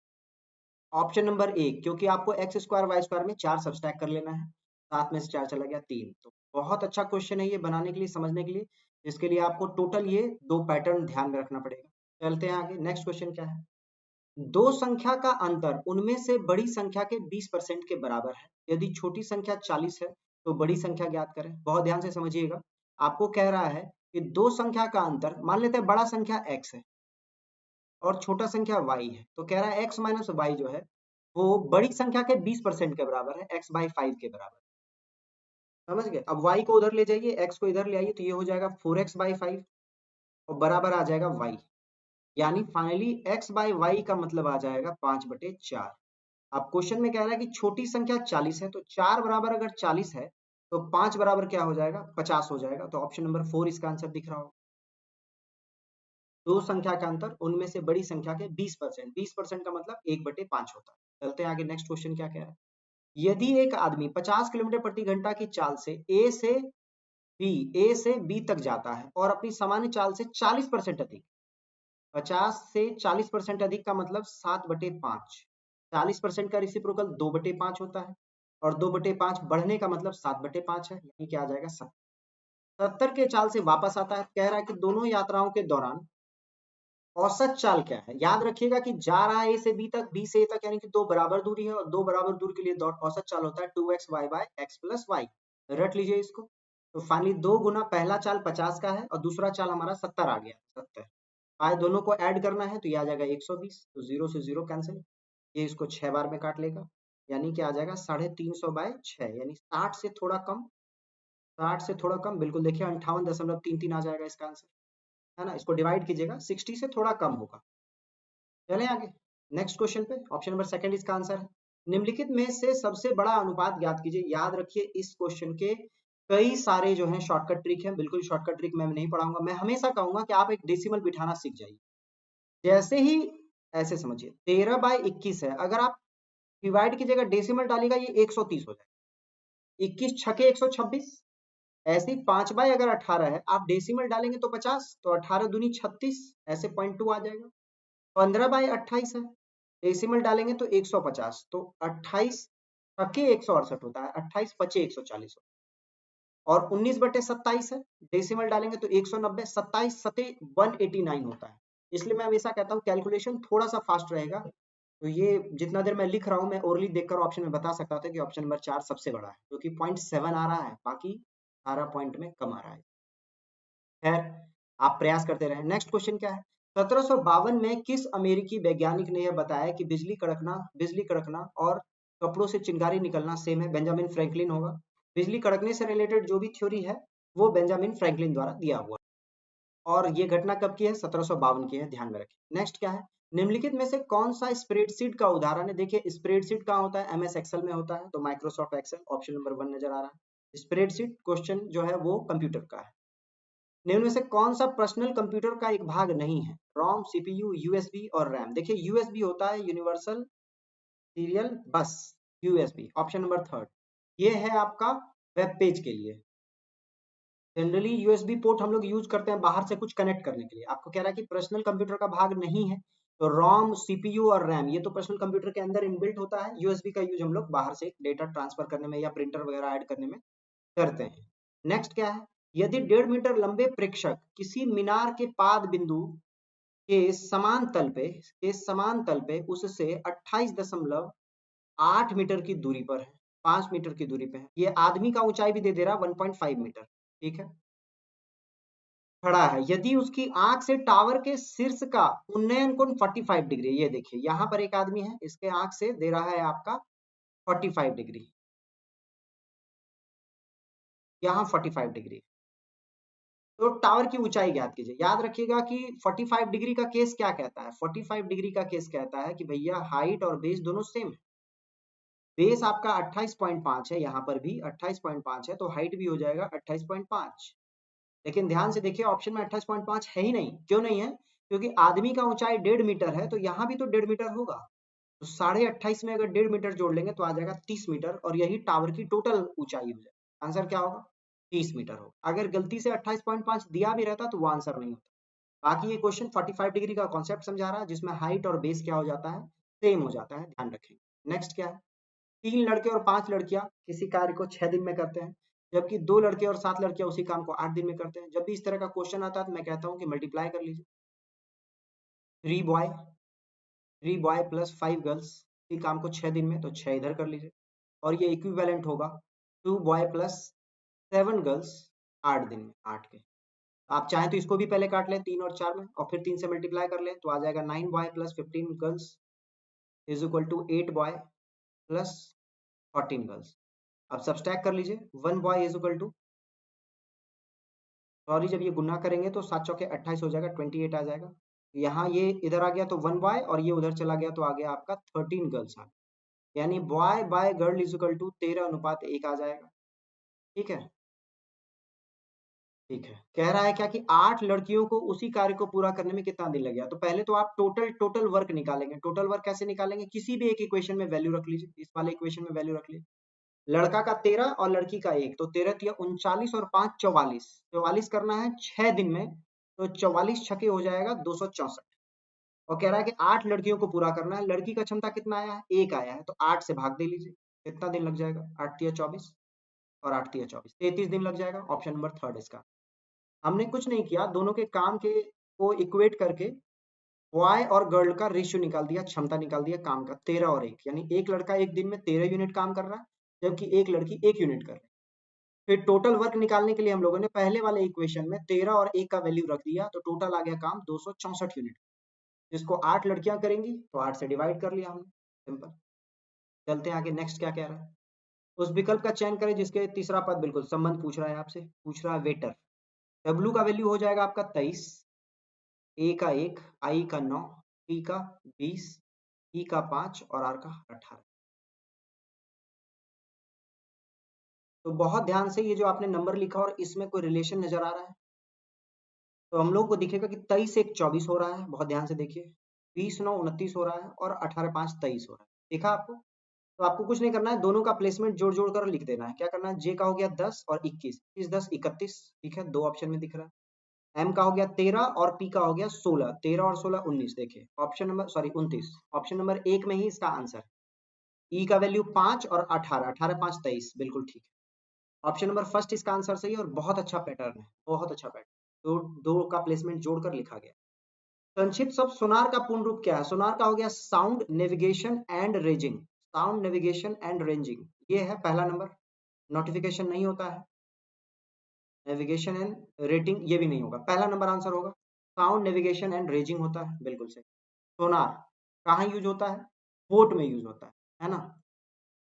ऑप्शन नंबर ए, क्योंकि आपको एक्स स्क्वायर वाई स्क्वायर में 4 सब्सट्रैक्ट कर लेना है। 7 में से 4 चला गया 3। तो बहुत अच्छा क्वेश्चन है ये बनाने के लिए, समझने के लिए। इसके लिए आपको टोटल ये 2 पैटर्न ध्यान में रखना पड़ेगा। चलते हैं आगे। नेक्स्ट क्वेश्चन क्या है? दो संख्या का अंतर उनमें से बड़ी संख्या के 20% के बराबर है। यदि छोटी संख्या 40 है तो बड़ी संख्या ज्ञात करें। बहुत ध्यान से समझिएगा। आपको कह रहा है कि दो संख्या का अंतर, मान लेते हैं बड़ा संख्या x है और छोटा संख्या y है, तो कह रहा है x माइनस वाई जो है वो बड़ी संख्या के 20% के बराबर है, x बाई 5 के बराबर। समझ गए? अब y को उधर ले जाइए, x को इधर ले आइए, तो ये हो जाएगा 4x बाई 5 और बराबर आ जाएगा y। यानी फाइनली x बाई वाई का मतलब आ जाएगा 5/4। अब क्वेश्चन में कह रहा है कि छोटी संख्या 40 है, तो 4 बराबर अगर 40 है तो 5 बराबर क्या हो जाएगा? 50 हो जाएगा। तो ऑप्शन नंबर 4 इसका आंसर दिख रहा होगा। दो संख्या का अंतर उनमें से बड़ी संख्या के 20%, 20% का मतलब 1/5 होता है। चलते हैं आगे। नेक्स्ट क्वेश्चन क्या कह रहा है? यदि एक आदमी 50 किलोमीटर प्रति घंटा की चाल से ए से बी तक जाता है और अपनी सामान्य चाल से 40% अधिक, 50 से 40% अधिक का मतलब 7/5, 40% का रेसिप्रोकल 2/5 होता है और 2/5 बढ़ने का मतलब 7/5 है, यानी क्या आ जाएगा? 70 के चाल से वापस आता है। कह रहा है कि दोनों यात्राओं के दौरान औसत चाल क्या है? याद रखिएगा कि जा रहा है ए से बी तक, बी से ए तक, यानी कि दो बराबर दूरी है और दो बराबर दूरी के लिए औसत चाल होता है 2x y by x plus y. रट लीजिए इसको। तो फाइनली 2 गुना पहला चाल 50 का है और दूसरा चाल हमारा 70 आ गया। 70 आए, दोनों को ऐड करना है तो ये आ जाएगा 120। तो 0 से 0 कैंसिल, ये इसको 6 बार में काट लेगा, यानी कि आ जाएगा 350 बाय 6, यानी 60 से थोड़ा कम। 60 से थोड़ा कम, बिल्कुल देखिए 58.33 आ जाएगा इसका आंसर, है ना? इसको डिवाइड कीजिएगा, 60 से थोड़ा कम होगा। चलें आगे। नेक्स्ट क्वेश्चन पे, ऑप्शन नंबर सेकंड इसका आंसर है। निम्नलिखित में से सबसे बड़ा अनुपात ज्ञात कीजिए। याद रखिए इस क्वेश्चन के कई सारे जो हैं शॉर्टकट ट्रिक हैं। बिल्कुल शॉर्टकट ट्रिक मैं नहीं पढ़ाऊंगा, मैं हमेशा कहूंगा कि आप एक डेसिमल बिठाना सीख जाइए। जैसे ही ऐसे समझिए 13/21 है, अगर आप डिवाइड कीजिएगा डेसिमल डालिएगा ये 130 हो जाएगा। 21 छके 126। ऐसे ही 5 अगर 18 है, आप डेसिमल डालेंगे तो 50, तो 18 दूनी 36, ऐसे 0.2 आ जाएगा। 15/28 है, डेसिमल डालेंगे तो 150, तो 28 छके 168 होता है, 28 पचे 140 होता है। और 19/27 है, डेसिमल डालेंगे तो 190, 27 सते 189 होता है। इसलिए मैं हमेशा कहता हूँ कैलकुलेशन थोड़ा सा फास्ट रहेगा। तो ये जितना देर मैं लिख रहा हूँ मैं ओरली देखकर ऑप्शन में बता सकता था कि ऑप्शन नंबर 4 सबसे बड़ा है, क्योंकि 0.7 आ रहा है, बाकी 18 पॉइंट में कम आ रहा है। खैर, आप प्रयास करते रहे। नेक्स्ट क्वेश्चन क्या है? 1752 में किस अमेरिकी वैज्ञानिक ने यह बताया कि बिजली कड़कना और कपड़ों से चिंगारी निकलना सेम है? बेंजामिन फ्रैंकलिन होगा। बिजली कड़कने से रिलेटेड जो भी थ्योरी है वो बेंजामिन फ्रैंकलिन द्वारा दिया हुआ, और ये घटना कब की है? 1752 की है, ध्यान में रखें। नेक्स्ट क्या है? निम्नलिखित में से कौन सा स्प्रेडशीट का उदाहरण है? देखिए स्प्रेडशीट कहाँ होता है? एमएस एक्सेल में होता है, तो माइक्रोसॉफ्ट एक्सेल ऑप्शन नंबर 1 नजर आ रहा है। स्प्रेडशीट क्वेश्चन जो है वो कंप्यूटर का है। निम्न में से कौन सा पर्सनल कंप्यूटर का एक भाग नहीं है? रोम, सीपीयू, यूएसबी और रैम। देखिए यूएसबी होता है यूनिवर्सल सीरियल बस, यूएसबी, ऑप्शन नंबर थर्ड। ये है आपका वेब पेज के लिए। जनरली यूएसबी पोर्ट हम लोग यूज करते हैं बाहर से कुछ कनेक्ट करने के लिए। आपको कह रहा है कि पर्सनल कंप्यूटर का भाग नहीं है, तो रोम, सीपीयू और रैम ये तो पर्सनल कंप्यूटर के अंदर इनबिल्ट होता है। यूएसबी का यूज हम लोग बाहर से डेटा ट्रांसफर करने में या प्रिंटर वगैरह ऐड करने में करते हैं। नेक्स्ट क्या है? यदि 1.5 मीटर लंबे प्रेक्षक किसी मीनार के पाद बिंदु के समान तल पे उससे 28.8 मीटर की दूरी पर है, 5 मीटर की दूरी पे है। ये आदमी का ऊंचाई भी दे दे रहा है 1.5 मीटर, ठीक है, खड़ा है। यदि उसकी आंख से टावर के शीर्ष का उन्नयन कोण 45 डिग्री, ये देखिए यहां पर एक आदमी है, इसके आंख से दे रहा है आपका 45 डिग्री, यहाँ 45 डिग्री। तो टावर की ऊंचाई ज्ञात कीजिए। याद रखिएगा कि 45 डिग्री का केस क्या कहता है? 45 डिग्री का केस कहता है कि भैया हाइट और बेस दोनों सेम है। बेस आपका 28.5 है, यहाँ पर भी 28.5 है, तो हाइट भी हो जाएगा 28.5। लेकिन ध्यान से देखिए ऑप्शन में 28.5 है ही नहीं। क्यों नहीं है? क्योंकि आदमी का ऊंचाई 1.5 मीटर है, तो यहाँ भी तो 1.5 मीटर होगा। तो 28.5 में अगर 1.5 मीटर जोड़ लेंगे तो आ जाएगा 30 मीटर, और यही टावर की टोटल ऊंचाई हो जाएगी। आंसर क्या होगा? 30 मीटर होगा। अगर गलती से 28.5 दिया भी रहता तो वो आंसर नहीं होता। बाकी ये क्वेश्चन 45 डिग्री का कॉन्सेप्ट समझा रहा है, जिसमें हाइट और बेस क्या हो जाता है? सेम हो जाता है, ध्यान रखेंगे। नेक्स्ट क्या है? 3 लड़के और 5 लड़कियां किसी कार्य को 6 दिन में करते हैं, जबकि 2 लड़के और 7 लड़कियां उसी काम को 8 दिन में करते हैं। जब भी इस तरह का क्वेश्चन आता है तो मैं कहता हूँ कि मल्टीप्लाई कर लीजिए। 3 बॉय प्लस 5 गर्ल्स इसी काम को 6 दिन में, तो 6 इधर कर लीजिए। और ये इक्विवेलेंट होगा 2 बॉय प्लस 7 गर्ल्स 8 दिन में, 8 के। आप चाहें तो इसको भी पहले काट लें 3 और 4 में, और फिर 3 से मल्टीप्लाई कर लें, तो आ जाएगा 9 boy plus 15 girls is equal to 8 boy plus 14 girls. अब सब्सट्रैक्ट कर लीजिए। 1 boy is equal to, sorry, जब ये गुना करेंगे तो 7 चौके 28 हो जाएगा, 28 आ जाएगा। यहाँ ये इधर आ गया तो 1 बॉय, और ये उधर चला गया तो आ गया आपका 13 गर्ल्स आ गया। यानी boy by girl is equal to 13:1 आ जाएगा। ठीक है, ठीक है। कह रहा है क्या कि 8 लड़कियों को उसी कार्य को पूरा करने में कितना दिन लग गया? तो पहले तो आप टोटल वर्क निकालेंगे। टोटल वर्क कैसे निकालेंगे? किसी भी एक इक्वेशन में वैल्यू रख लीजिए, इस वाले इक्वेशन में वैल्यू रख लीजिए। लड़का का 13 और लड़की का 1, तो 13 तिया 39 और 5 44, 44 करना है 6 दिन में, तो 44 छके हो जाएगा 264। और कह रहा है कि 8 लड़कियों को पूरा करना है। लड़की का क्षमता कितना आया है? 1 आया है, तो 8 से भाग दे लीजिए। कितना दिन लग जाएगा? 8 तिया 24 और 8 तिया 24, 33 दिन लग जाएगा। ऑप्शन नंबर थर्ड इसका। हमने कुछ नहीं किया, दोनों के काम के को इक्वेट करके बॉय और गर्ल का रेशियो निकाल दिया, क्षमता निकाल दिया काम का, 13 और 1, यानी एक लड़का एक दिन में 13 यूनिट काम कर रहा है, जबकि एक लड़की 1 यूनिट कर रही है। फिर टोटल वर्क निकालने के लिए हम लोगों ने पहले वाले इक्वेशन में 13 और 1 का वैल्यू रख दिया, तो टोटल आ गया काम 264 यूनिट। जिसको 8 लड़कियां करेंगी तो 8 से डिवाइड कर लिया हमने, सिंपल। चलते हैं आगे, नेक्स्ट क्या कह रहा है? उस विकल्प का चयन करें जिसके तीसरा पद बिल्कुल संबंध पूछ रहा है आपसे, पूछ रहा है वेटर। डब्ल्यू का वैल्यू हो जाएगा आपका 23, ए का 1, आई का 9, टी का 20, ई का 5 और आर का 18। तो बहुत ध्यान से ये जो आपने नंबर लिखा और इसमें कोई रिलेशन नजर आ रहा है? तो हम लोग को दिखेगा कि 23 एक 24 हो रहा है, बहुत ध्यान से देखिए। 20 9 29 हो रहा है, और 18 5 23 हो रहा है। देखा आपको? तो आपको कुछ नहीं करना है, दोनों का प्लेसमेंट जोड़ जोड़ कर लिख देना है। क्या करना है? जे का हो गया 10 और 21, 30 10 31, ठीक है, दो ऑप्शन में दिख रहा है। एम का हो गया 13 और पी का हो गया 16, 13 और 16 19, देखिए option number, sorry 29, option number 1 में ही इसका आंसर। ई का वैल्यू 5 और 18, 18 5 23, बिल्कुल ठीक है। ऑप्शन नंबर फर्स्ट इसका आंसर सही है, और बहुत अच्छा पैटर्न है, बहुत अच्छा पैटर्न। दो दो का प्लेसमेंट जोड़कर लिखा गया। संक्षिप्त शब्द सोनार का पूर्ण रूप क्या है? सोनार का हो गया sound navigation and ranging. Sound navigation and ranging, ये है पहला नंबर। नोटिफिकेशन नहीं होता है, नेविगेशन एंड रेटिंग ये भी नहीं होगा, पहला नंबर आंसर होगा। साउंड नेविगेशन एंड रेंजिंग होता है, बिल्कुल सही। सोनार कहाँ यूज होता है? बोट में यूज होता है ना?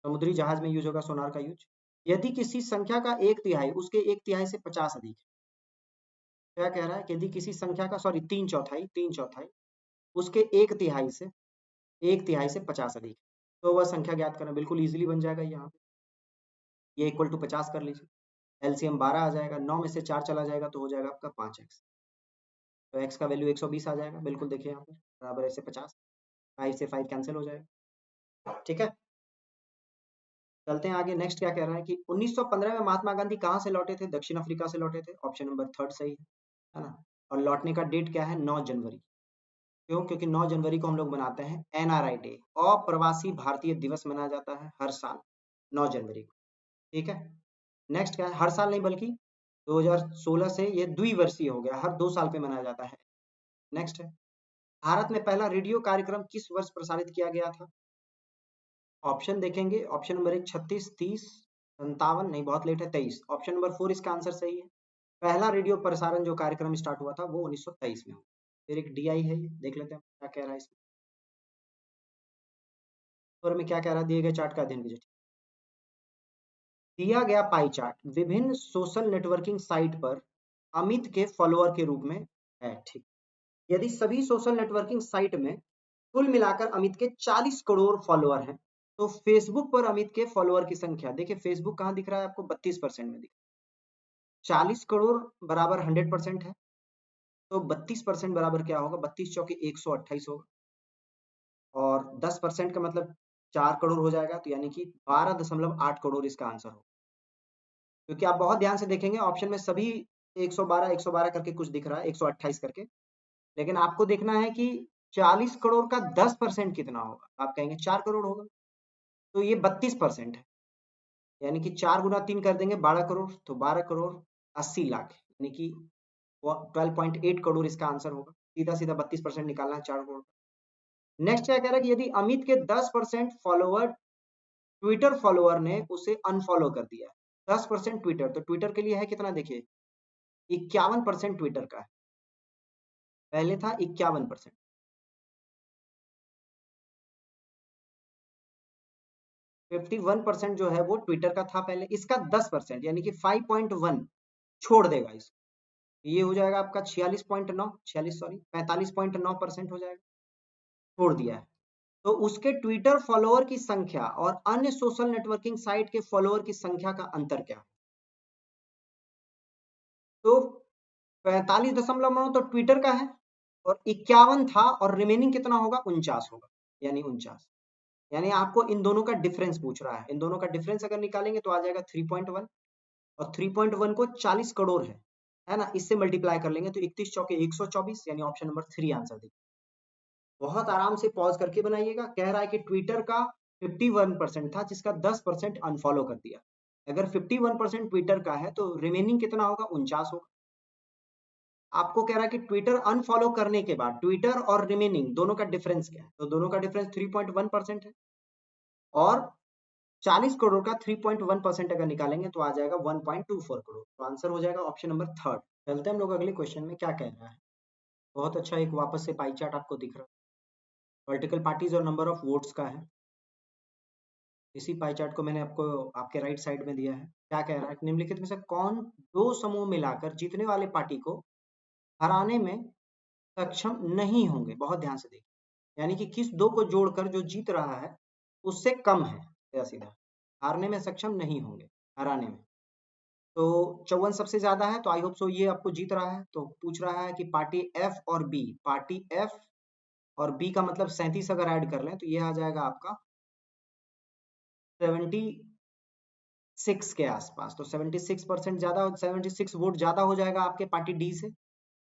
समुद्री जहाज में यूज होगा सोनार का यूज। यदि किसी संख्या का 1/3 उसके 1/3 से 50 अधिक, क्या कह रहा है? कि यदि किसी संख्या का, सॉरी 3/4 उसके 1/3 से 50 अधिक, तो वह संख्या ज्ञात करना। बिल्कुल इजीली बन जाएगा यहाँ पे, ये इक्वल टू 50 कर लीजिए। एलसीएम 12 आ जाएगा, 9 में से 4 चला जाएगा तो हो जाएगा आपका 5x। तो x का वैल्यू 120 आ जाएगा, बिल्कुल देखिए यहाँ पर बराबर ऐसे 50, 5 से 5 कैंसिल हो जाएगा। ठीक है, चलते हैं आगे। नेक्स्ट क्या कह रहा है कि 1915 में महात्मा गांधी कहाँ से लौटे थे? दक्षिण अफ्रीका से लौटे थे, ऑप्शन नंबर थर्ड सही है ना। और लौटने का डेट क्या है? 9 जनवरी। क्यों? क्योंकि 9 जनवरी को हम लोग मनाते हैं एनआरआई डे, अप्रवासी भारतीय दिवस मनाया जाता है हर साल 9 जनवरी को। ठीक है, नेक्स्ट क्या है? हर साल नहीं बल्कि 2016 से ये द्विवर्षीय हो गया, हर 2 साल पे मनाया जाता है। नेक्स्ट है, भारत में पहला रेडियो कार्यक्रम किस वर्ष प्रसारित किया गया था? ऑप्शन देखेंगे, ऑप्शन नंबर 1 36, 30, 57, नहीं बहुत लेट है, 23। ऑप्शन नंबर 4 इसका आंसर सही है। पहला रेडियो प्रसारण जो कार्यक्रम स्टार्ट हुआ था वो 1923 में हुआ। फिर एक डीआई है, ये देख लेते हैं क्या कह रहा है इसमें। और में क्या कह रहा है, दिए गए चार्ट का अध्ययन कीजिए। दिया गया पाई चार्ट विभिन्न सोशल नेटवर्किंग साइट पर अमित के फॉलोअर के रूप में है। ठीक, यदि सभी सोशल नेटवर्किंग साइट में कुल मिलाकर अमित के 40 करोड़ फॉलोअर हैं, तो फेसबुक पर अमित के फॉलोअर की संख्या, देखिए फेसबुक कहाँ दिख रहा है आपको? 32% में दिख रहा है। 40 करोड़ बराबर 100% है, तो 32% बराबर क्या होगा? 32 चौके 128 होगा, और 10% का मतलब 4 करोड़ हो जाएगा, तो यानी कि 12.8 करोड़ इसका आंसर होगा। क्योंकि आप बहुत ध्यान से देखेंगे ऑप्शन में सभी 112 112 करके कुछ दिख रहा है, 128 करके, लेकिन आपको देखना है कि 40 करोड़ का 10% कितना होगा। आप कहेंगे 4 करोड़ होगा, तो ये 32% है, यानी कि 4 गुना 3 कर देंगे 12 करोड़, तो 12 करोड़ 80 लाख, यानी कि 12.8 करोड़ इसका आंसर होगा। सीधा सीधा 32% निकालना है 4 करोड़। नेक्स्ट क्या कह रहा है कि यदि अमित के 10% फॉलोवर, ट्विटर फॉलोअर ने उसे अनफॉलो कर दिया, 10% ट्विटर, तो ट्विटर के लिए है कितना? देखिए 51% ट्विटर का है, पहले था 51%। 51% जो है वो ट्विटर का था पहले, इसका 10% यानी कि 5.1 छोड़ देगा इसको, ये हो जाएगा आपका 45.9% हो जाएगा, छोड़ दिया है। तो उसके ट्विटर फॉलोअर की संख्या और अन्य सोशल नेटवर्किंग साइट के फॉलोअर की संख्या का अंतर क्या? तो 45.9 तो ट्विटर का है, और 51 था, और रिमेनिंग कितना होगा? 49 होगा, यानी 49। यानी आपको इन दोनों का डिफरेंस पूछ रहा है, इन दोनों का डिफरेंस अगर निकालेंगे तो आ जाएगा 3.1, और 3.1 को 40 करोड़ है ना, इससे मल्टीप्लाई कर लेंगे तो 31 चौके 124, यानी ऑप्शन नंबर 3 आंसर देखिए। बहुत आराम से पॉज करके बनाइएगा। कह रहा है कि ट्विटर का 51% था, जिसका 10% अनफॉलो कर दिया। अगर 51% ट्विटर का है तो रिमेनिंग कितना होगा? 49 होगा। आपको कह रहा है कि ट्विटर अनफॉलो करने के बाद ट्विटर और रिमेनिंग दोनों का डिफरेंस क्या है? तो दोनों का डिफरेंस 3.1% है, और 40 करोड़ का 3.1% अगर निकालेंगे तो आ जाएगा 1.24 करोड़। तो आंसर हो जाएगा ऑप्शन नंबर थर्ड। चलते हैं हम लोग अगले क्वेश्चन में, क्या कह रहा है। बहुत अच्छा, एक वापस से पाई चार्ट आपको दिख रहा है, पॉलिटिकल पार्टीज और नंबर ऑफ वोट्स का है। इसी पाई चार्ट को मैंने आपको आपके राइट साइड में दिया है। क्या कह रहा है? निम्नलिखित में से कौन दो समूह मिलाकर जीतने वाले पार्टी को हराने में सक्षम नहीं होंगे? बहुत ध्यान से देखिए, यानी कि किस दो को जोड़कर जो जीत रहा है उससे कम है, सीधा सीधा हारने में सक्षम नहीं होंगे, हराने में। तो 54 सबसे ज्यादा है, तो आई होप सो ये आपको जीत रहा है। तो पूछ रहा है कि पार्टी एफ और बी, पार्टी एफ और बी का मतलब 37 अगर ऐड कर लें तो ये आ जाएगा आपका 76 के आसपास। तो 76% ज्यादा, 76 वोट ज्यादा हो जाएगा आपके पार्टी डी से,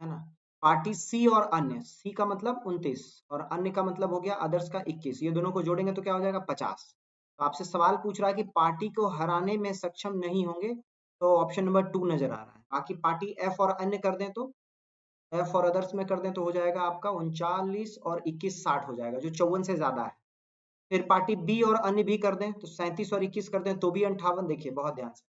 है ना। पार्टी सी और अन्य, सी का मतलब 29 और अन्य का मतलब हो गया अदर्स का 21, ये दोनों को जोड़ेंगे तो क्या हो जाएगा? 50। तो आपसे सवाल पूछ रहा है कि पार्टी को हराने में सक्षम नहीं होंगे, तो ऑप्शन नंबर 2 नजर आ रहा है। बाकी पार्टी एफ और अन्य कर दें तो, एफ और अदर्स में कर दें तो हो जाएगा आपका 39 और 21 60 हो जाएगा, जो 54 से ज्यादा है। फिर पार्टी बी और अन्य भी कर दें तो 37 और 21 कर दें तो भी 58। देखिए बहुत ध्यान से,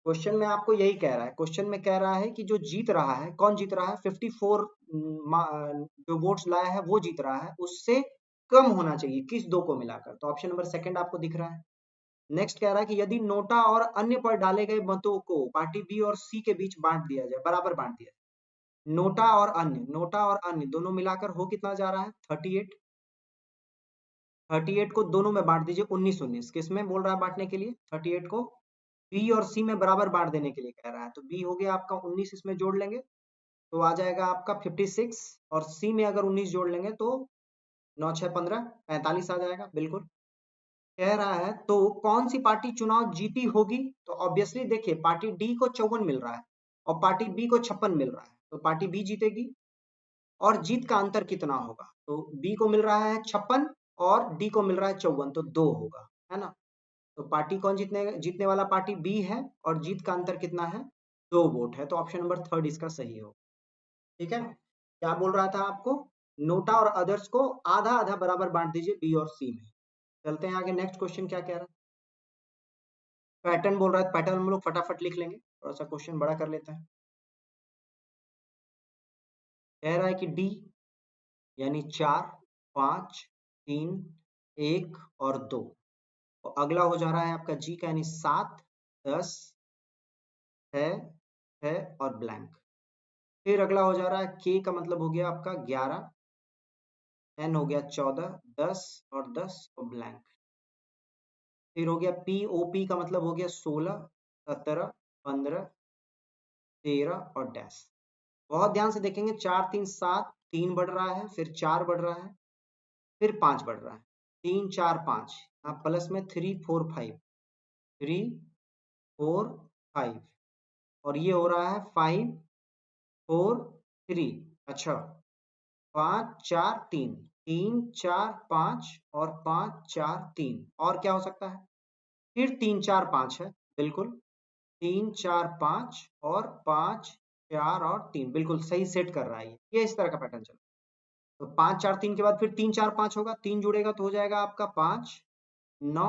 क्वेश्चन में आपको यही कह रहा है। क्वेश्चन में कह रहा है कि जो जीत रहा है, कौन जीत रहा है? 54 जो वोट्स लाया है वो जीत रहा है, उससे कम होना चाहिए किस दो को मिलाकर, तो ऑप्शन नंबर सेकंड आपको दिख रहा है। नेक्स्ट कह रहा है कि यदि नोटा और अन्य पर डाले गए मतों को पार्टी बी और सी के बीच बांट दिया जाए, बराबर बांट दिया जाए, नोटा और अन्य, नोटा और अन्य दोनों मिलाकर हो कितना जा रहा है? 38। 38 को दोनों में बांट दीजिए 19 19, किस में बोल रहा है बांटने के लिए? 38 को बी और सी में बराबर बांट देने के लिए कह रहा है, तो बी हो गया आपका 19, इसमें जोड़ लेंगे तो आ जाएगा आपका 56, और सी में अगर 19 जोड़ लेंगे तो 9 6 15 45 आ जाएगा। बिल्कुल कह रहा है तो कौन सी पार्टी चुनाव जीती होगी, तो ऑब्वियसली देखिए पार्टी डी को 54 मिल रहा है और पार्टी बी को 56 मिल रहा है, तो पार्टी बी जीतेगी। और जीत का अंतर कितना होगा, तो बी को मिल रहा है 56 और डी को मिल रहा है 54, तो 2 होगा, है ना। तो पार्टी कौन जीतने वाला पार्टी बी है, और जीत का अंतर कितना है, 2 वोट है, तो ऑप्शन नंबर थर्ड इसका सही हो। ठीक है, क्या बोल रहा था आपको, नोटा और अदर्स को आधा आधा बराबर बांट दीजिए बी और सी में। चलते हैं आगे, नेक्स्ट क्वेश्चन क्या कह रहा है, पैटर्न बोल रहा है, पैटर्न हम लोग फटाफट लिख लेंगे, थोड़ा सा क्वेश्चन बड़ा कर लेते हैं। कह रहा है कि डी यानी 4 5 3 1 और 2, और अगला हो जा रहा है आपका जी का यानी 7 10 है और ब्लैंक। फिर अगला हो जा रहा है के का मतलब हो गया आपका 11, एन हो गया 14 10 और 10 और ब्लैंक। फिर हो गया पी ओ पी का मतलब हो गया 16 17 15 13 और डैश। बहुत ध्यान से देखेंगे, 4 3 7, 3 बढ़ रहा है, फिर 4 बढ़ रहा है, फिर 5 बढ़ रहा है, 3 4 5, यहाँ प्लस में 3 4 5, 3 4 5, और ये हो रहा है 5 4 3। अच्छा, 5 4 3, 3 4 5 और 5 4 3, और क्या हो सकता है, फिर 3 4 5 है, बिल्कुल 3 4 5 और 5 4 और 3, बिल्कुल सही सेट कर रहा है ये इस तरह का पैटर्न चल। तो 5 4 3 के बाद फिर 3 4 5 होगा, 3 जुड़ेगा तो हो जाएगा आपका 5 9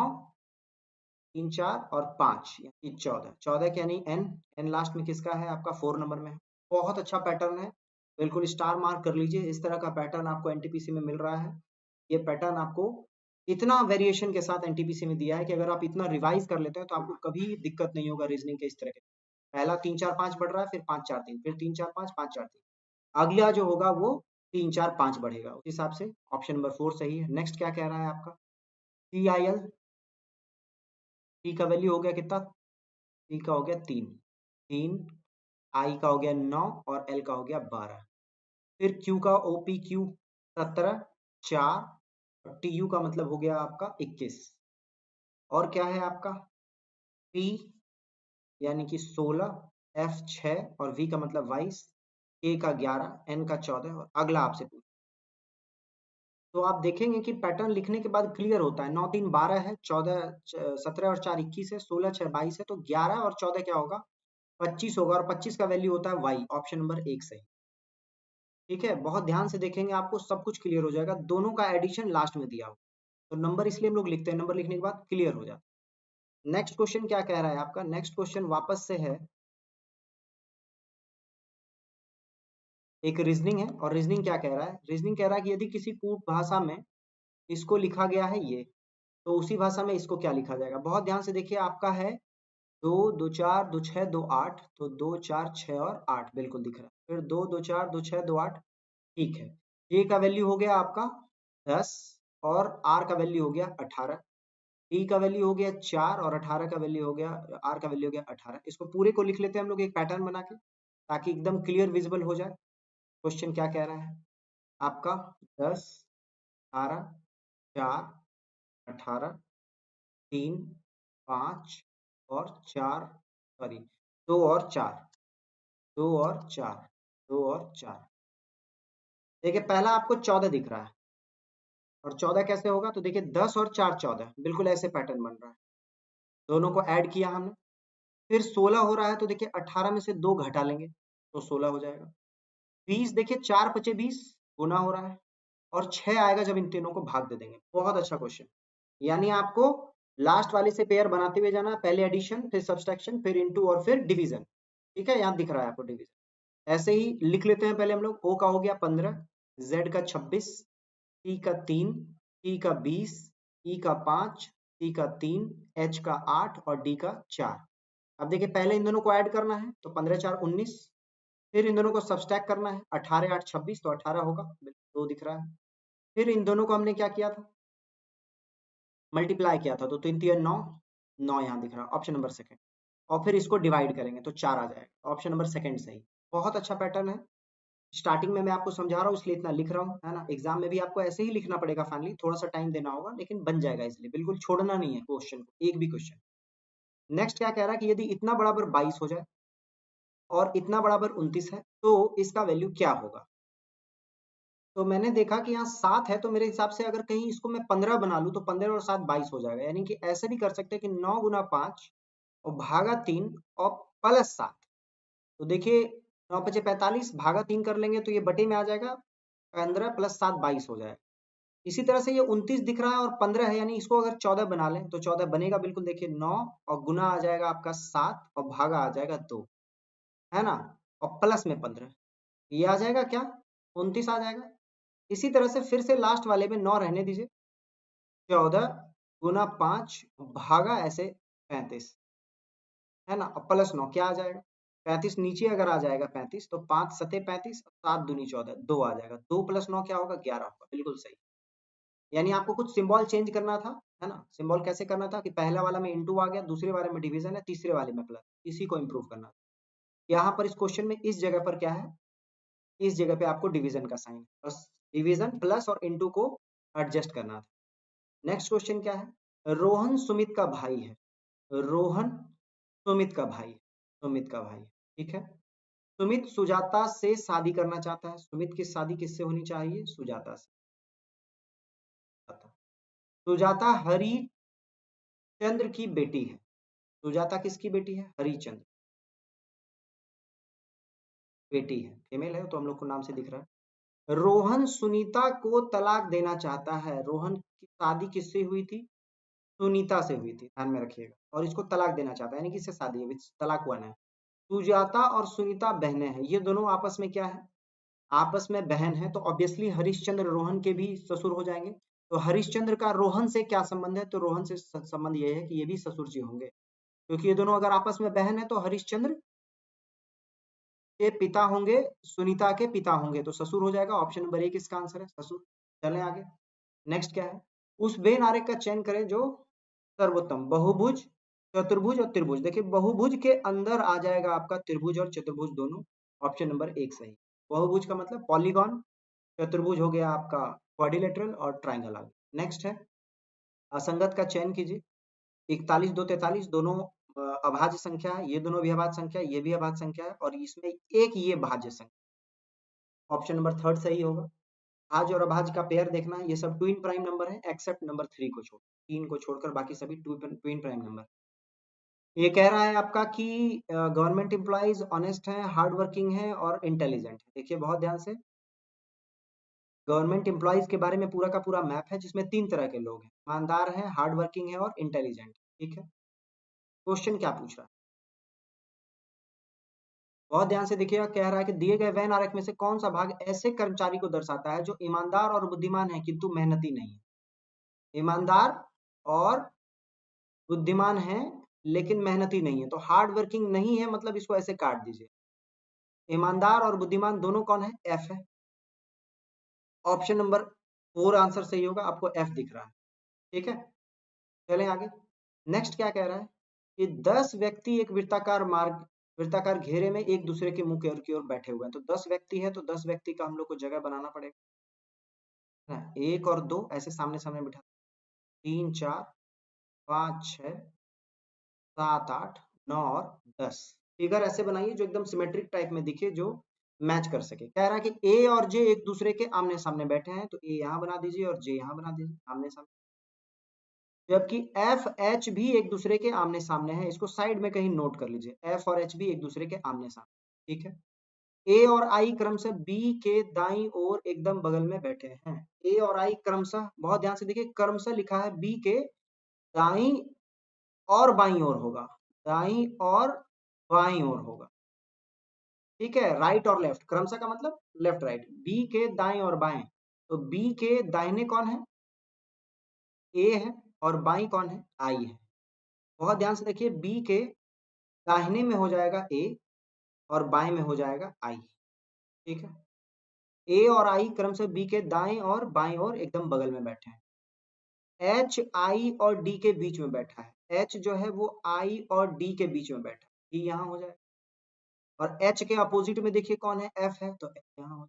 3 4 और 5 यानी 14, 14 के यानी एन, एन लास्ट में किसका है आपका 4 नंबर में है। बहुत अच्छा पैटर्न है, बिल्कुल स्टार मार्क कर लीजिए, इस तरह का पैटर्न आपको एनटीपीसी में मिल रहा है। ये पैटर्न आपको इतना वेरिएशन के साथ एनटीपीसी में दिया है कि अगर आप इतना रिवाइज कर लेते हैं तो आपको कभी दिक्कत नहीं होगा रीजनिंग के इस तरह के। पहला 3 4 5 बढ़ रहा है, फिर 5 4 3, फिर 3 4 5 5 4 3, अगला जो होगा वो 3 4 5 बढ़ेगा, उस हिसाब से ऑप्शन नंबर 4 सही है। नेक्स्ट क्या कह रहा है आपका, सी आई एल, टी का वैल्यू हो गया कितना, टी का हो गया 3 3, आई का हो गया 9 और एल का हो गया 12। फिर क्यू का ओपी क्यू 17 4, टी यू का मतलब हो गया आपका 21, और क्या है आपका पी यानी कि 16, एफ 6 और वी का मतलब 22, ए का 11, एन का 14, और अगला आपसे पूछ। तो आप देखेंगे कि पैटर्न लिखने के बाद क्लियर होता है, 9 3 12 है, 14 17 और 4 21 है, 16 6 22 है, तो 11 और 14 क्या होगा, 25 होगा, और 25 का वैल्यू होता है वाई, ऑप्शन नंबर 1 सही। ठीक है, बहुत ध्यान से देखेंगे आपको सब कुछ क्लियर हो जाएगा, दोनों का एडिशन लास्ट में दिया हो, तो नंबर इसलिए हम लोग लिखते हैं, नंबर लिखने के बाद क्लियर हो जाता है। नेक्स्ट क्वेश्चन क्या कह रहा है आपका, नेक्स्ट क्वेश्चन वापस से है, एक रीजनिंग है, और रीजनिंग क्या कह रहा है, रीजनिंग कह रहा है कि यदि किसी कूट भाषा में इसको लिखा गया है ये, तो उसी भाषा में इसको क्या लिखा जाएगा। बहुत ध्यान से देखिए, आपका है 2 2 4 2 6 2 8, तो 2 4 6 और 8 बिल्कुल दिख रहा है, फिर 2 2 4 2 6 2 8, ठीक है। ए का वैल्यू हो गया आपका 10 और आर का वैल्यू हो गया 18, डी का वैल्यू हो गया 4 और 18 का वैल्यू हो गया, आर का वैल्यू हो गया 18। इसको पूरे को लिख लेते हैं हम लोग एक पैटर्न बना के, ताकि एकदम क्लियर विजिबल हो जाए। क्वेश्चन क्या कह रहा है आपका, 10 18 4 18 3 5 और 4, सॉरी 2 और 4, 2 और 4, 2 और 4। देखिए पहला आपको 14 दिख रहा है, और 14 कैसे होगा, तो देखिए 10 और 4 14, बिल्कुल ऐसे पैटर्न बन रहा है, दोनों को ऐड किया हमने। फिर 16 हो रहा है, तो देखिए 18 में से 2 घटा लेंगे तो 16 हो जाएगा। 20 देखिए 4 5 20 गुना हो रहा है, और 6 आएगा जब इन तीनों को भाग दे देंगे। बहुत अच्छा क्वेश्चन, यानी आपको लास्ट वाले से पेयर बनाते हुए जाना, पहले एडिशन फिर सब्सट्रैक्शन फिर इनटू और फिर डिवीजन। ठीक है, यहाँ दिख रहा है आपको डिवीजन, ऐसे ही लिख लेते हैं पहले हम लोग। ओ का हो गया 15, जेड का 26, टी का 3, टी का 20, ई का 5, टी का 3, एच का 8 और डी का 4। अब देखिए पहले इन दोनों को ऐड करना है, तो 15 4 19, फिर इन दोनों को सब्सट्रैक्ट करना है, 18 8 26, तो 18 होगा, 2 दिख रहा है। फिर इन दोनों को हमने क्या किया था, मल्टीप्लाई किया था, तो 3 3 9, 9 यहाँ दिख रहा है, ऑप्शन नंबर सेकंड। और फिर इसको डिवाइड करेंगे तो 4 आ जाएगा। ऑप्शन नंबर सेकंड सही। बहुत अच्छा पैटर्न है। स्टार्टिंग में मैं आपको समझा रहा हूँ इसलिए इतना लिख रहा हूँ, है ना। एग्जाम में भी आपको ऐसे ही लिखना पड़ेगा, फाइनली थोड़ा सा टाइम देना होगा, लेकिन बन जाएगा इसलिए बिल्कुल छोड़ना नहीं है क्वेश्चन को, एक भी क्वेश्चन। नेक्स्ट क्या कह रहा है कि यदि इतना बराबर 22 हो जाए और इतना बराबर 29 है तो इसका वैल्यू क्या होगा। तो मैंने देखा कि यहाँ 7 है, तो मेरे हिसाब से अगर कहीं इसको मैं 15 बना लूं तो 15 और 7 22 हो जाएगा। यानी कि ऐसे भी कर सकते हैं कि 9 गुना 5 और भागा 3 और प्लस 7। तो देखिए 9 पचे 45 भागा 3 कर लेंगे तो ये बटे में आ जाएगा, 15 प्लस 7 22 हो जाएगा। इसी तरह से ये 29 दिख रहा है और 15 है, यानी इसको अगर 14 बना लें तो 14 बनेगा बिल्कुल। देखिए 9 और गुना आ जाएगा आपका 7 और भागा आ जाएगा 2, है ना, और प्लस में 15, ये आ जाएगा क्या, 29 आ जाएगा। इसी तरह से फिर से लास्ट वाले में 9 रहने दीजिए, 14 गुना 5 भागा ऐसे 35, है ना, और प्लस 9 क्या आ जाएगा, 35 नीचे अगर आ जाएगा 35 तो 5 सते 35, 7 दूनी 14, 2 आ जाएगा। 2 प्लस 9 क्या होगा, 11 होगा, बिल्कुल सही। यानी आपको कुछ सिंबल चेंज करना था, है ना। सिंबल कैसे करना था कि पहला वाला में इंटू आ गया, दूसरे वाले में डिवीजन है, तीसरे वाले में प्लस, इसी को इंप्रूव करना था। यहाँ पर इस क्वेश्चन में इस जगह पर क्या है, इस जगह पे आपको डिवीजन का साइन, बस डिवीजन प्लस और इंटू को एडजस्ट करना था। नेक्स्ट क्वेश्चन क्या है, रोहन सुमित का भाई है। रोहन सुमित का भाई, सुमित का भाई, ठीक है। सुमित सुजाता से शादी करना चाहता है। सुमित की शादी किससे होनी चाहिए, सुजाता से। सुजाता हरिचंद्र की बेटी है। सुजाता किसकी बेटी है, हरिचंद्र बेटी है, फीमेल है तो हम लोग को नाम से दिख रहा है। रोहन सुनीता को तलाक देना चाहता है। रोहन की शादी किससे हुई थी, सुनीता से हुई थी, ध्यान में रखिएगा, और इसको तलाक देना चाहता है, यानी किससे शादी है, तलाक हुआ है। सुजाता और सुनीता बहनें हैं, ये दोनों आपस में क्या है, आपस में बहन है, तो ऑब्वियसली हरिश्चंद्र रोहन के भी ससुर हो जाएंगे। तो हरिश्चंद्र का रोहन से क्या संबंध है, तो रोहन से संबंध ये है कि ये भी ससुर जी होंगे, क्योंकि ये दोनों अगर आपस में बहन है तो हरिश्चंद्र के पिता होंगे, सुनीता के पिता होंगे, तो ससुर हो जाएगा। ऑप्शन नंबर 1 इसका आंसर है, ससुर। चलें आगे। नेक्स्ट क्या है, उस बेन आरेख का चयन करें जो सर्वोत्तम, बहुभुज, चतुर्भुज और त्रिभुज। देखिए बहुभुज के अंदर आ जाएगा आपका त्रिभुज और चतुर्भुज दोनों। ऑप्शन नंबर 1 सही। बहुभुज का मतलब पॉलीगॉन, चतुर्भुज हो गया आपका क्वाड्रिलेटरल, और ट्राइंगल आ गया। नेक्स्ट है असंगत का चयन कीजिए। 41 2 43 दोनों अभाज्य संख्या है, ये दोनों भी अभाज्य संख्या है, ये भी अभाज्य संख्या है, और इसमें एक ये भाज्य संख्या। ऑप्शन नंबर 3 सही होगा। भाज्य और अभाज्य का पेयर देखना है, ये सब ट्विन प्राइम नंबर है एक्सेप्ट नंबर 3 को छोड़, 3 को छोड़कर बाकी सभी ट्विन प्राइम नंबर। ये कह रहा है आपका कि गवर्नमेंट एम्प्लॉइज ऑनेस्ट है, हार्ड वर्किंग है और इंटेलिजेंट है। देखिए बहुत ध्यान से, गवर्नमेंट एम्प्लॉइज के बारे में पूरा का पूरा मैप है, जिसमें 3 तरह के लोग हैं, ईमानदार है, हार्ड वर्किंग है और इंटेलिजेंट, ठीक है। क्वेश्चन क्या पूछ रहा है, बहुत ध्यान से देखिएगा। कह रहा है कि दिए गए वेन आरेख में से कौन सा भाग ऐसे कर्मचारी को दर्शाता है जो ईमानदार और बुद्धिमान है किंतु मेहनती नहीं है। ईमानदार और बुद्धिमान है लेकिन मेहनती नहीं है, तो हार्ड वर्किंग नहीं है, मतलब इसको ऐसे काट दीजिए। ईमानदार और बुद्धिमान दोनों कौन है, एफ है। ऑप्शन नंबर 4 आंसर सही होगा, आपको एफ दिख रहा है, ठीक है। चलें आगे। नेक्स्ट क्या कह रहा है कि 10 व्यक्ति एक वृत्ताकार घेरे में एक दूसरे के मुंह की ओर बैठे हुए हैं। तो 10 व्यक्ति है, तो 10 व्यक्ति का हम लोग को जगह बनाना पड़ेगा, है ना? 1 और 2 ऐसे सामने सामने बिठा, 3 4 5 6 7 8 9 और 10 फिगर ऐसे बनाइए जो एकदम सिमेट्रिक टाइप में दिखे, जो मैच कर सके। कह रहा है कि ए और जे एक दूसरे के आमने सामने बैठे हैं, तो ए यहाँ बना दीजिए और जे यहाँ बना दीजिए आमने सामने। जबकि एफ एच भी एक दूसरे के आमने सामने है, इसको साइड में कहीं नोट कर लीजिए, एफ और एच भी एक दूसरे के आमने सामने, ठीक है। ए और आई क्रमशः बी के दाईं ओर एकदम बगल में बैठे हैं। ए और आई क्रमशः, बहुत ध्यान से देखिए, क्रमशः लिखा है, बी के दाईं और बाईं ओर होगा, दाईं और बाईं ओर होगा, ठीक है। राइट और लेफ्ट, क्रमशः का मतलब लेफ्ट राइट, बी के दाएं और बाएं, तो बी के दाहिने कौन है, ए है, और बाईं कौन है, आई है। बहुत ध्यान से देखिए, बी के दाहिने में हो जाएगा ए और बाएं में हो जाएगा आई, ठीक है। ए और आई क्रमशः बी के दाएं और बाएं ओर एकदम बगल में बैठे हैं। एच आई और डी के बीच में बैठा है। एच जो है वो आई और डी के बीच में बैठा है, डी यहाँ हो जाए। और एच के अपोजिट में देखिए कौन है, एफ है, तो F यहाँ हो।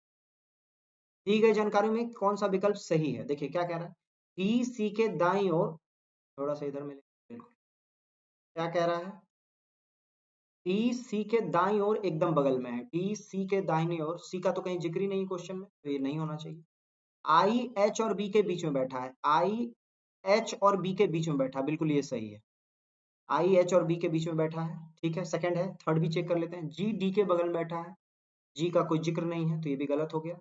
दी गई जानकारी में कौन सा विकल्प सही है? देखिए क्या कह रहा है, डी सी के दाईं ओर, थोड़ा सा इधर मिले, बिल्कुल क्या कह रहा है, डी सी के दाईं ओर एकदम बगल में है, डी सी के दाहिनी ओर, सी का तो कहीं जिक्र ही नहीं क्वेश्चन में, तो ये नहीं होना चाहिए। आई एच और बी के बीच में बैठा है, आई एच और बी के बीच में बैठा है, बिल्कुल ये सही है, आई एच और बी के बीच में बैठा है, ठीक है। सेकंड है, थर्ड भी चेक कर लेते हैं, जी डी के बगल में बैठा है, जी का कोई जिक्र नहीं है, तो ये भी गलत हो गया।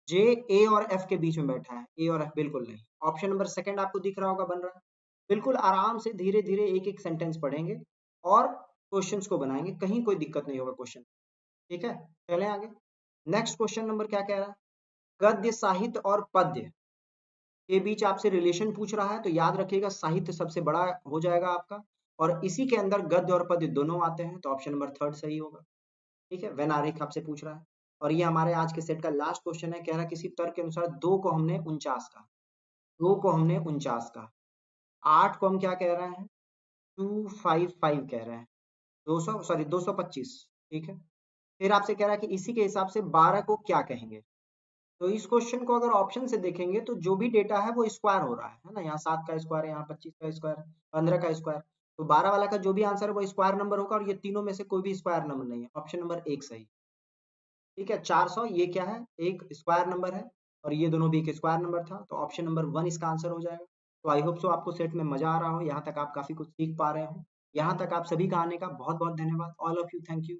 जे ए और एफ के बीच में बैठा है, ए और एफ बिल्कुल नहीं। ऑप्शन नंबर सेकंड आपको दिख रहा होगा बन रहा है। बिल्कुल आराम से धीरे धीरे एक एक सेंटेंस पढ़ेंगे और क्वेश्चंस को बनाएंगे, कहीं कोई दिक्कत नहीं होगा क्वेश्चन, ठीक है। चलें आगे। नेक्स्ट क्वेश्चन नंबर क्या कह रहा है, गद्य साहित्य और पद्य के बीच आपसे रिलेशन पूछ रहा है, तो याद रखिएगा साहित्य सबसे बड़ा हो जाएगा आपका, और इसी के अंदर गद्य और पद्य दोनों आते हैं, तो ऑप्शन नंबर थर्ड सही होगा, ठीक है। वैनारिक आपसे पूछ रहा है। और ये हमारे आज के सेट का लास्ट क्वेश्चन है, कह रहा है किसी तर्क के अनुसार 2 को हमने 49 का, 2 को हमने 49 का, 8 को हम क्या कह रहे हैं, 255 कह रहे हैं, 200 सॉरी 225, ठीक है। फिर आपसे कह रहा है कि इसी के हिसाब से 12 को क्या कहेंगे। तो इस क्वेश्चन को अगर ऑप्शन से देखेंगे तो जो भी डेटा है वो स्क्वायर हो रहा है ना, यहाँ 7 का स्क्वायर है, यहाँ 25 का स्क्वायर, 15 का स्क्वायर, तो 12 वाला का जो भी आंसर है वो स्क्वायर नंबर होगा, और ये तीनों में से कोई भी स्क्वायर नंबर नहीं है, ऑप्शन नंबर 1 सही, ठीक है। 400 ये क्या है, एक स्क्वायर नंबर है, और ये दोनों भी एक स्क्वायर नंबर था, तो ऑप्शन नंबर 1 इसका आंसर हो जाएगा। तो आई होप सो आपको सेट में मजा आ रहा हो, यहाँ तक आप काफी कुछ सीख पा रहे हो। यहाँ तक आप सभी का आने का बहुत बहुत धन्यवाद। All of you, thank you.